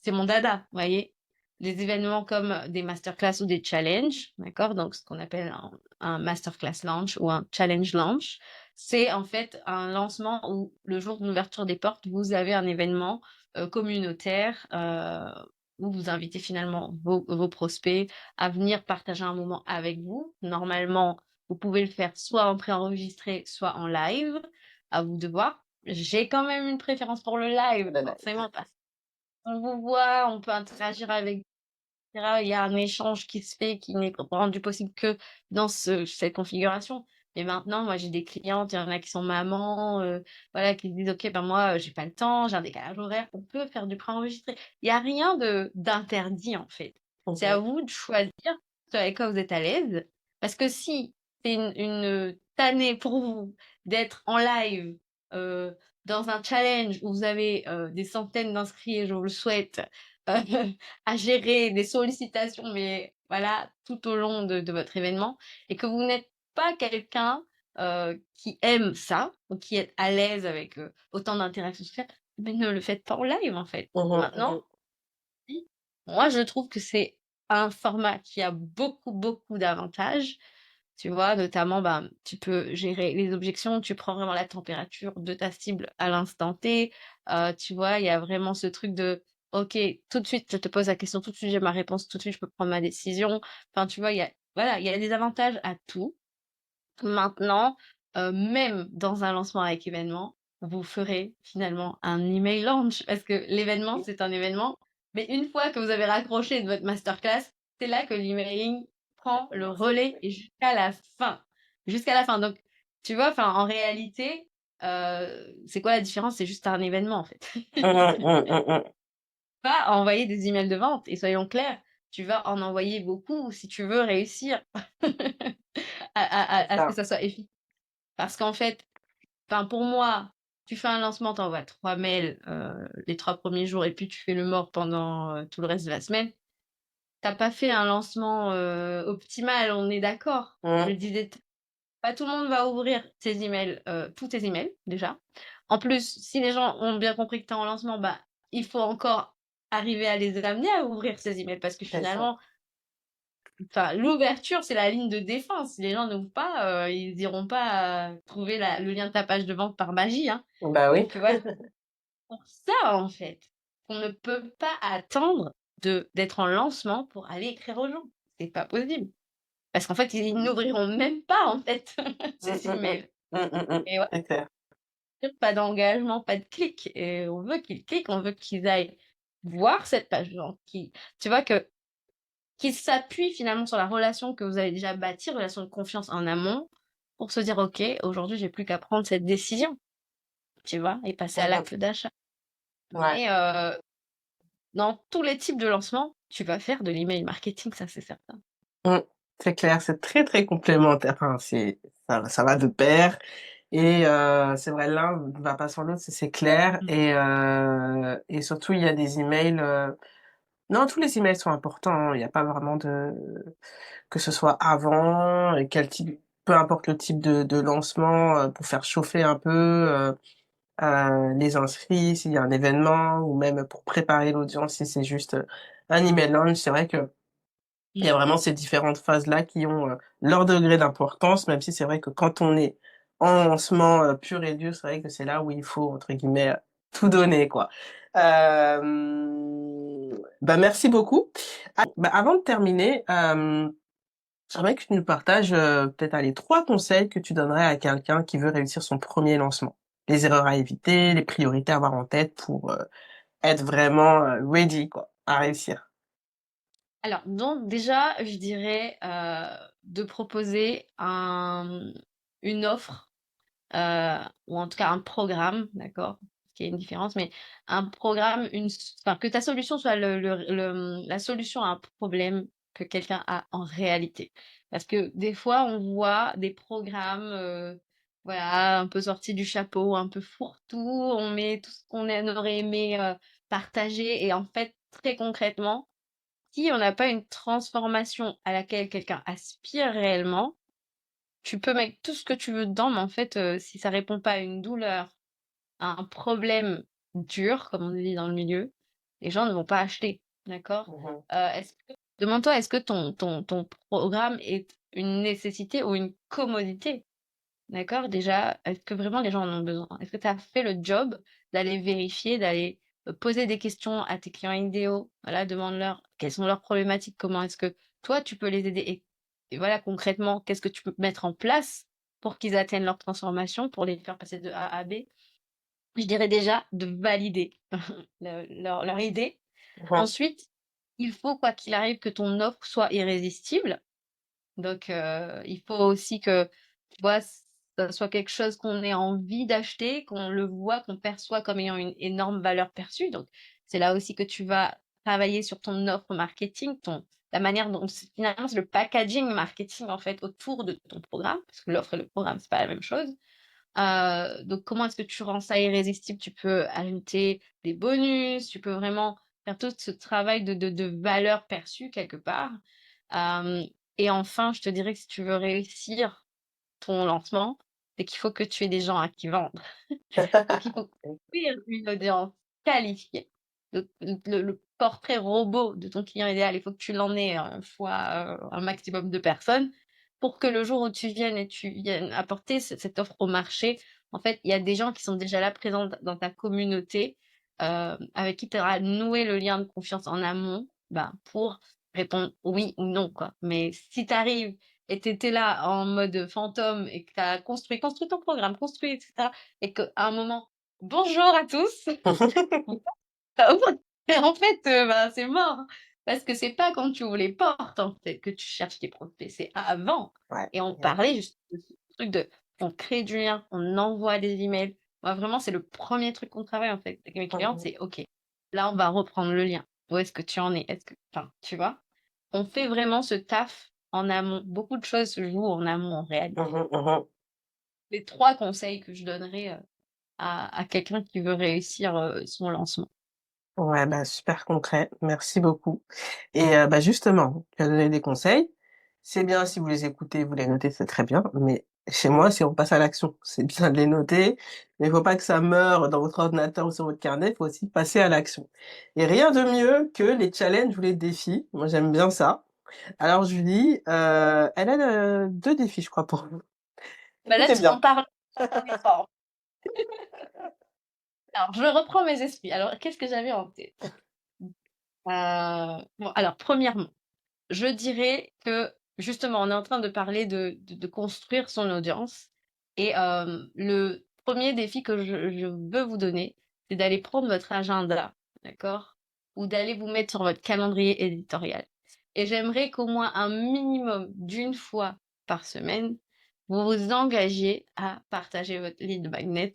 c'est mon dada, vous voyez? des événements comme des masterclass ou des challenges, d'accord? Donc, ce qu'on appelle un masterclass launch ou un challenge launch, c'est en fait un lancement où le jour de l'ouverture des portes, vous avez un événement communautaire où vous invitez finalement vos prospects à venir partager un moment avec vous. Normalement, vous pouvez le faire soit en préenregistré, soit en live, à vous de voir. J'ai quand même une préférence pour le live, Le live. forcément, parce qu'on vous voit, on peut interagir avec, etc. Il y a un échange qui se fait qui n'est rendu possible que dans cette configuration. Mais maintenant, moi, j'ai des clientes, il y en a qui sont mamans, voilà, qui se disent, OK, ben moi, j'ai pas le temps, j'ai un décalage horaire, on peut faire du préenregistré. Il y a rien d'interdit, en fait. C'est à Mhm. vous de choisir ce avec quoi vous êtes à l'aise. Parce que si c'est une tannée pour vous d'être en live, euh, dans un challenge où vous avez des centaines d'inscrits, et je vous le souhaite, euh, à gérer des sollicitations, mais voilà, tout au long de votre événement, et que vous n'êtes pas quelqu'un qui aime ça, ou qui est à l'aise avec autant d'interactions sociales, mais ne le faites pas en live, en fait. Mhm. Maintenant, Mhm. oui, moi, je trouve que c'est un format qui a beaucoup, beaucoup d'avantages. Tu vois, notamment, bah, tu peux gérer les objections, tu prends vraiment la température de ta cible à l'instant T. Tu vois, il y a vraiment ce truc de, OK, tout de suite, je te pose la question, tout de suite, j'ai ma réponse, tout de suite, je peux prendre ma décision. Enfin, tu vois, voilà, il y a des avantages à tout. Maintenant, même dans un lancement avec événement, vous ferez finalement un email launch parce que l'événement, c'est un événement. Mais une fois que vous avez raccroché de votre masterclass, c'est là que l'emailing prend le relais et jusqu'à la fin. Jusqu'à la fin. Donc, tu vois, enfin, en réalité, c'est quoi la différence? C'est juste un événement, en fait. Mhm. Mhm. Mhm. Pas envoyer des emails de vente. Et soyons clairs, tu vas en envoyer beaucoup si tu veux réussir C'est à ce que ça. ça soit efficace. Parce qu'en fait, enfin, pour moi, tu fais un lancement, tu envoies 3 mails les 3 premiers jours et puis tu fais le mort pendant tout le reste de la semaine. T'as pas fait un lancement optimal, on est d'accord. Je le Mhm. disais, pas tout le monde va ouvrir tes emails, tous tes emails déjà. En plus, si les gens ont bien compris que tu es en lancement, bah, il faut encore arriver à les amener à ouvrir ces emails parce que C'est ça. finalement, enfin, l'ouverture, c'est la ligne de défense. Si les gens n'ouvrent pas, ils iront pas trouver le lien de ta page de vente par magie, hein. Bah oui. Donc voilà, pour ça en fait, qu'on ne peut pas attendre d'être en lancement pour aller écrire aux gens. C'est pas possible. Parce qu'en fait, ils n'ouvriront même pas en fait Mhm. ces Mhm. emails. Mhm. Mhm. Et ouais, C'est clair. pas d'engagement, pas de clic. Et on veut qu'ils cliquent, on veut qu'ils aillent voir cette page de vente. Tu vois que qui s'appuie finalement sur la relation que vous avez déjà bâtie, relation de confiance en amont, pour se dire, OK, aujourd'hui, j'ai plus qu'à prendre cette décision, tu vois, et passer à Mhm. l'acte d'achat. Ouais. Mais dans tous les types de lancements, tu vas faire de l'email marketing, ça c'est certain. Mmh. C'est clair, c'est très, très complémentaire. Enfin, ça va de pair et c'est vrai, l'un ne va pas sans l'autre, c'est clair Mhm. et surtout, il y a des emails, non, tous les emails sont importants, hein. Il y a pas vraiment de que ce soit avant et quel type peu importe le type de lancement, pour faire chauffer un peu, les inscrits, s'il y a un événement ou même pour préparer l'audience, si c'est juste, un email launch. C'est vrai que il y a vraiment ces différentes phases-là qui ont, leur degré d'importance, même si c'est vrai que quand on est en lancement, pur et dur, c'est vrai que c'est là où il faut entre guillemets, «tout donner» quoi. Bah, merci beaucoup. Bah, avant de terminer, j'aimerais que tu nous partages, peut-être, allez, 3 conseils que tu donnerais à quelqu'un qui veut réussir son premier lancement. Les erreurs à éviter, les priorités à avoir en tête pour, être vraiment, ready quoi, à réussir. Alors, donc déjà, je dirais de proposer une offre, ou en tout cas un programme, d'accord? Parce qu'il y a une différence, mais un programme, enfin, que ta solution soit la solution à un problème que quelqu'un a en réalité. Parce que des fois, on voit des programmes, voilà, un peu sortis du chapeau, un peu fourre-tout, on met tout ce qu'on aurait aimé partager, et en fait, très concrètement, si on n'a pas une transformation à laquelle quelqu'un aspire réellement, tu peux mettre tout ce que tu veux dedans, mais en fait, si ça répond pas à une douleur, à un problème dur, comme on dit dans le milieu, les gens ne vont pas acheter. d'accord? Mmh. Est-ce que demande-toi, est-ce que ton programme est une nécessité ou une commodité? D'accord? Déjà, est-ce que vraiment les gens en ont besoin? Est-ce que tu as fait le job d'aller vérifier, d'aller, poser des questions à tes clients idéaux? Voilà, demande-leur quelles sont leurs problématiques, comment est-ce que toi tu peux les aider et voilà concrètement, qu'est-ce que tu peux mettre en place pour qu'ils atteignent leur transformation, pour les faire passer de A à B? Je dirais déjà de valider leur idée. Mmh. Ensuite, il faut quoi qu'il arrive que ton offre soit irrésistible. Donc, il faut aussi que, tu vois, ça soit quelque chose qu'on ait envie d'acheter, qu'on le voit, qu'on perçoit comme ayant une énorme valeur perçue. Donc, c'est là aussi que tu vas travailler sur ton offre marketing, la manière dont finalement c'est le packaging marketing en fait autour de ton programme, parce que l'offre et le programme c'est pas la même chose. Donc, comment est-ce que tu rends ça irrésistible? Tu peux ajouter des bonus, tu peux vraiment faire tout ce travail de valeur perçue quelque part. Euh, et enfin, je te dirais que si tu veux réussir ton lancement, c'est qu'il faut que tu aies des gens à qui vendre. Donc, il faut construire une audience qualifiée. Le portrait robot de ton client idéal, il faut que tu l'en aies fois un maximum de personnes pour que le jour où tu viennes et tu viennes apporter cette offre au marché, en fait, il y a des gens qui sont déjà là présents dans ta communauté, avec qui tu auras noué le lien de confiance en amont, bah, pour répondre oui ou non, quoi. Mais si tu arrives et tu étais là en mode fantôme et que tu as construit ton programme, construit, etc., et qu'à un moment, bonjour à tous, et en fait, bah, c'est mort. Parce que c'est pas quand tu ouvres les portes, en fait, que tu cherches tes prospects, c'est avant. Ouais, Et on ouais. parlait juste de ce truc on crée du lien, on envoie des emails. Moi, vraiment, c'est le premier truc qu'on travaille, en fait, avec mes clientes, Mmh. c'est OK, là, on va reprendre le lien. Où est-ce que tu en es? Est-ce que, enfin, tu vois? On fait vraiment ce taf en amont. Beaucoup de choses se jouent en amont, en réalité. Mmh. Mmh. Les 3 conseils que je donnerais, à quelqu'un qui veut réussir, son lancement. Ouais, bah, super concret, merci beaucoup et bah, justement, tu as donné des conseils. C'est bien si vous les écoutez, vous les notez, c'est très bien, mais chez moi, si on passe à l'action. C'est bien de les noter, mais il faut pas que ça meure dans votre ordinateur ou sur votre carnet, il faut aussi passer à l'action et rien de mieux que les challenges ou les défis. Moi, j'aime bien ça. Alors Julie, elle a, 2 défis, je crois, pour vous. Bah, là, Écoutez tu bien. m'en parles, on est fort. Alors, je reprends mes esprits. Alors, qu'est-ce que j'avais en tête? Bon, alors, premièrement, je dirais que justement, on est en train de parler de construire son audience. Et le premier défi que je veux vous donner, c'est d'aller prendre votre agenda, d'accord? Ou d'aller vous mettre sur votre calendrier éditorial. Et j'aimerais qu'au moins un minimum d'une fois par semaine, vous vous engagiez à partager votre lead magnet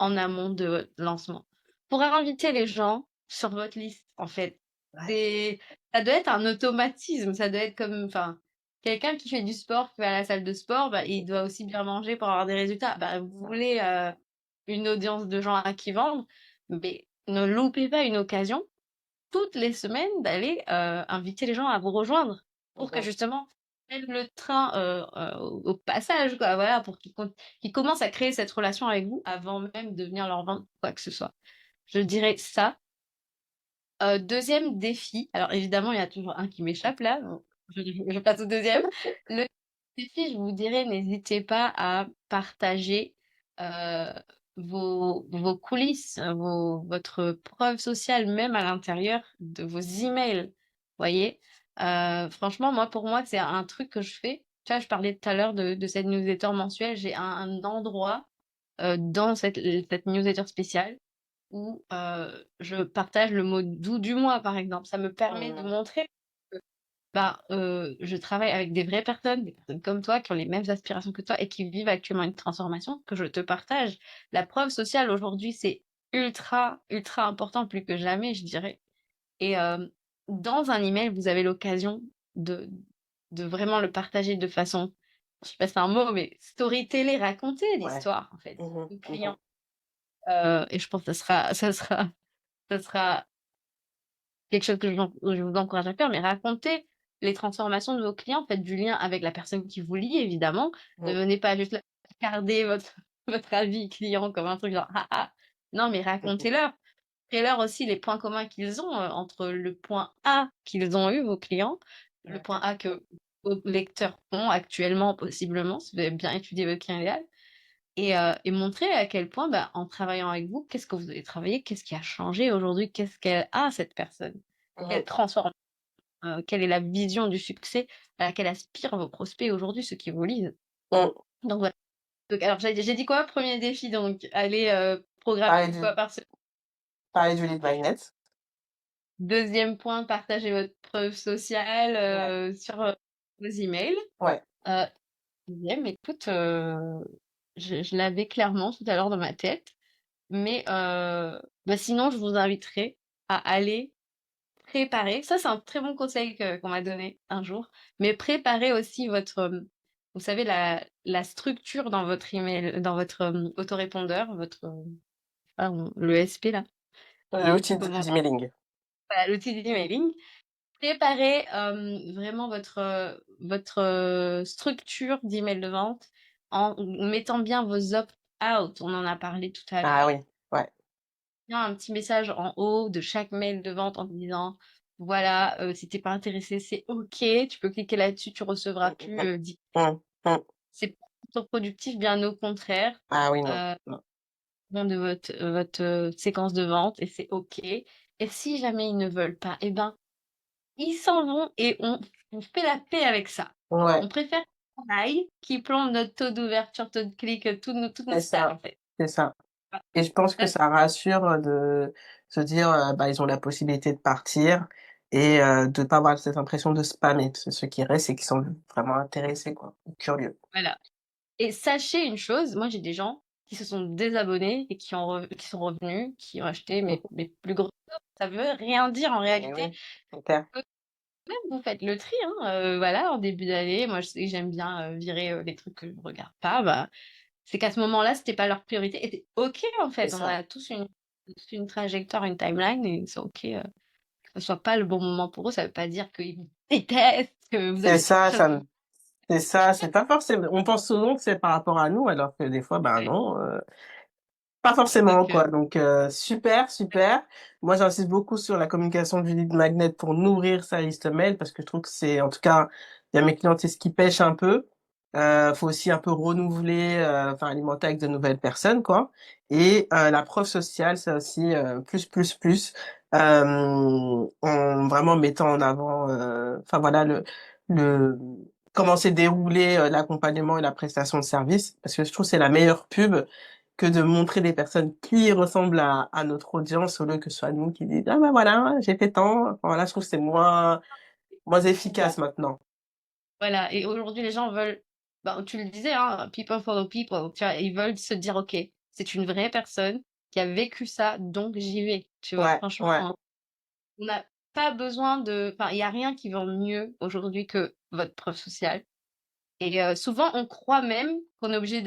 en amont de votre lancement. Pour inviter les gens sur votre liste, en fait. Ouais. C'est ça doit être un automatisme, ça doit être comme enfin, quelqu'un qui fait du sport, qui va à la salle de sport, bah, il doit aussi bien manger pour avoir des résultats. Bah, vous voulez, une audience de gens à qui vendre, mais ne loupez pas une occasion toutes les semaines d'aller, inviter les gens à vous rejoindre pour que Mmh. justement prennent le train, au passage quoi, voilà, pour qu'ils commencent à créer cette relation avec vous avant même de venir leur vendre quoi que ce soit. Je dirais ça. 2e défi, alors évidemment, il y a toujours un qui m'échappe là, donc je passe au deuxième. Le défi, je vous dirais, n'hésitez pas à partager, heu, vos coulisses, votre preuve sociale, même à l'intérieur de vos emails, voyez? Franchement, pour moi, c'est un truc que je fais. Tu vois, je parlais tout à l'heure de cette newsletter mensuelle. J'ai un endroit, dans cette newsletter spéciale où, je partage le mot doux du mois, par exemple. Ça me permet de Mmh. montrer que, bah, je travaille avec des personnes comme toi, qui ont les mêmes aspirations que toi et qui vivent actuellement une transformation que je te partage. La preuve sociale aujourd'hui, c'est ultra, ultra important, plus que jamais, je dirais. Et dans un email, vous avez l'occasion de de vraiment le partager de façon, je sais pas si c'est un mot, mais storyteller, raconter Ouais. l'histoire, en fait, Mmh. du Mmh. client. Et je pense que ça sera quelque chose que je vous encourage à faire, mais racontez les transformations de vos clients, faites du lien avec la personne qui vous lie évidemment. Ne Mmh. venez pas juste là regarder votre votre avis client comme un truc genre: «Ah ah!» Non, mais Mmh. racontez-leur. montrez-leur aussi les points communs qu'ils ont entre le point A qu'ils ont eu, vos clients, le point A que vos lecteurs ont actuellement, possiblement, si vous avez bien étudié votre client idéal, et montrer à quel point, bah, en travaillant avec vous, qu'est-ce que vous avez travaillé, qu'est-ce qui a changé aujourd'hui, qu'est-ce qu'elle a, cette personne, quelle transforme, quelle est la vision du succès à laquelle aspirent vos prospects aujourd'hui, ceux qui vous lisent. Mm. Donc voilà. Donc, alors, j'ai dit quoi? Premier défi, donc, aller programmer Parler une du, fois par semaine. parler du lead magnet. Deuxième point, partager votre preuve sociale Ouais. sur vos emails. Ouais. Euh, Troisième, écoute, je l'avais clairement tout à l'heure dans ma tête, mais bah, sinon, je vous inviterai à aller préparer. Ça, c'est un très bon conseil qu'on m'a donné un jour, mais préparer aussi votre, vous savez, la structure dans votre email, dans votre autorépondeur, votre, le SP là. L'outil Comment, d'emailing. voilà, l'outil d'emailing. Préparez vraiment votre structure d'email de vente en mettant bien vos opt-out. On en a parlé tout à Ah l'heure. oui, ouais. Bien un petit message en haut de chaque mail de vente en disant, voilà, si t'es pas intéressé, c'est OK, tu peux cliquer là-dessus, tu recevras plus 10. Mm, mm. C'est pas contre-productif, bien au contraire, Ah oui, non. euh, Non. de votre séquence de vente et c'est OK. Et si jamais ils ne veulent pas, eh ben, ils s'en vont et on fait la paix avec ça. Ouais, On préfère qu'on aille qui plombe notre taux d'ouverture, taux de clic, toutes nos c'est stats ça. en fait. C'est ça. Voilà. Et je pense que Ça, ça rassure de se dire, bah, ils ont la possibilité de partir et de pas avoir cette impression de spammer. Parce que ceux qui restent, c'est qu'ils sont vraiment intéressés, quoi, ou curieux. voilà. Et sachez une chose, moi j'ai des gens qui se sont désabonnés et qui sont revenus, qui ont acheté mes plus gros offres. Ça veut rien dire en Eh réalité. oui, c'est clair. Même vous faites le tri, hein, voilà, en début d'année. Moi je sais que j'aime bien virer les trucs que je ne regarde pas. Bah, c'est qu'à ce moment-là, c'était pas leur priorité. Et c'est OK en C'est fait. On ça. a tous une trajectoire, une timeline et c'est OK que ce soit pas le bon moment pour eux. Ça veut pas dire qu'ils vous détestent, que vous C'est avez quelque ça, chose. c'est ça, c'est pas forcément. On pense souvent que c'est par rapport à nous, alors que des fois, ben Ouais. non. Pas forcément, Donc, quoi. Donc, super, super. Moi, j'insiste beaucoup sur la communication du lead magnet pour nourrir sa liste mail parce que je trouve que c'est, en tout cas, il y a mes clients, c'est ce qui pêche un peu. Faut aussi un peu renouveler, enfin, alimenter avec de nouvelles personnes, quoi. Et la preuve sociale, c'est aussi en vraiment mettant en avant, enfin voilà, le comment s'est déroulé l'accompagnement et la prestation de service parce que je trouve que c'est la meilleure pub que de montrer des personnes qui ressemblent à notre audience au lieu que ce soit nous qui disent ah ben voilà j'ai fait tant. Enfin, voilà, je trouve que c'est moins efficace maintenant. voilà. Et aujourd'hui, les gens veulent, ben, tu le disais, hein, people follow people. Tu vois, ils veulent se dire, OK, c'est une vraie personne qui a vécu ça, donc j'y vais. Tu vois, Ouais, franchement, ouais. on n'a pas besoin de, enfin, il n'y a rien qui vend mieux aujourd'hui que votre preuve sociale. Et souvent, on croit même qu'on est obligé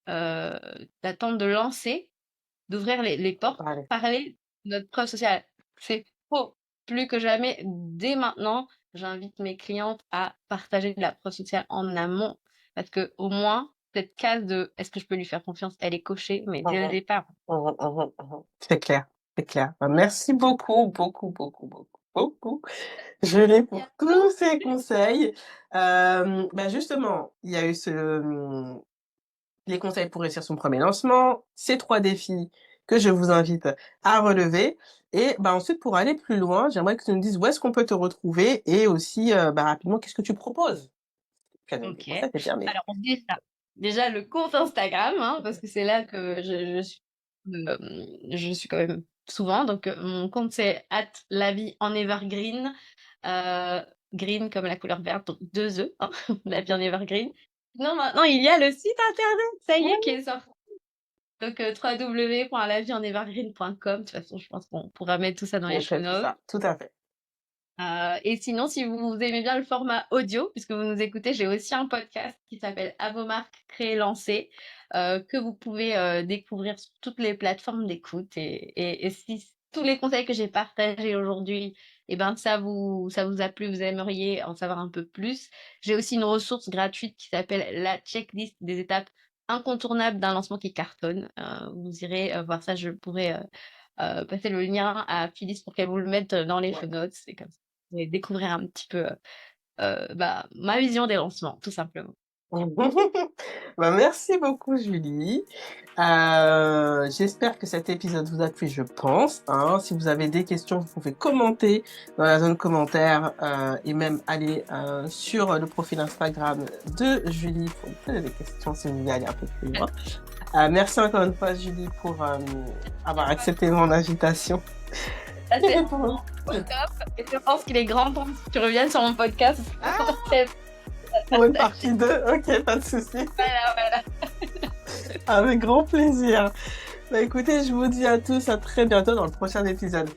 euh, d'attendre de lancer, d'ouvrir les portes, Allez. parler de notre preuve sociale. C'est faux. Plus que jamais, dès maintenant, j'invite mes clientes à partager de la preuve sociale en amont. Parce que au moins, cette case de est-ce que je peux lui faire confiance, elle est cochée, mais dès le Mhm, départ. mhm. C'est clair, c'est clair. Ben, merci beaucoup, beaucoup, beaucoup, beaucoup, beaucoup. Julie, pour tous ces conseils. Ben justement, il y a eu les conseils pour réussir son premier lancement, ces 3 défis que je vous invite à relever. Et bah, ensuite, pour aller plus loin, j'aimerais que tu nous dises où est-ce qu'on peut te retrouver et aussi bah, rapidement, qu'est-ce que tu proposes? Tu as donné des Ok. conseils, c'est bien, mais Alors, on dit ça. Déjà, le compte Instagram, hein, parce que c'est là que euh, je suis quand même souvent. Donc, mon compte, c'est la vie en evergreen. Euh, Green comme la couleur verte, donc 2 E, hein, la vie en evergreen. Non, maintenant, il y a le site internet, ça y est, qui est sorti. Donc, www.lavienevergreen.com. De toute façon, je pense qu'on pourra mettre tout ça dans je les show mettrai tout notes. ça. Tout à fait. Et sinon, si vous aimez bien le format audio, puisque vous nous écoutez, j'ai aussi un podcast qui s'appelle À vos marques, créer, lancer, que vous pouvez découvrir sur toutes les plateformes d'écoute. Et si tous les conseils que j'ai partagés aujourd'hui, eh ben, ça vous a plu, vous aimeriez en savoir un peu plus, j'ai aussi une ressource gratuite qui s'appelle la checklist des étapes incontournables d'un lancement qui cartonne. Vous irez voir ça, je pourrais passer le lien à Phyllis pour qu'elle vous le mette dans les show notes. C'est comme ça. Vous allez découvrir un petit peu ma vision des lancements, tout simplement. Bah, merci beaucoup, Julie. J'espère que cet épisode vous a plu, je pense. Hein. Si vous avez des questions, vous pouvez commenter dans la zone commentaire et même aller sur le profil Instagram de Julie pour lui poser des questions si vous voulez aller un peu plus loin. Merci encore une fois, Julie, pour avoir accepté mon invitation. C'est top. Et je pense qu'il est grand temps que tu reviennes sur mon podcast. Pour une partie 2, ok, pas de souci. Voilà. Avec grand plaisir. Bah écoutez, je vous dis à tous à très bientôt dans le prochain épisode.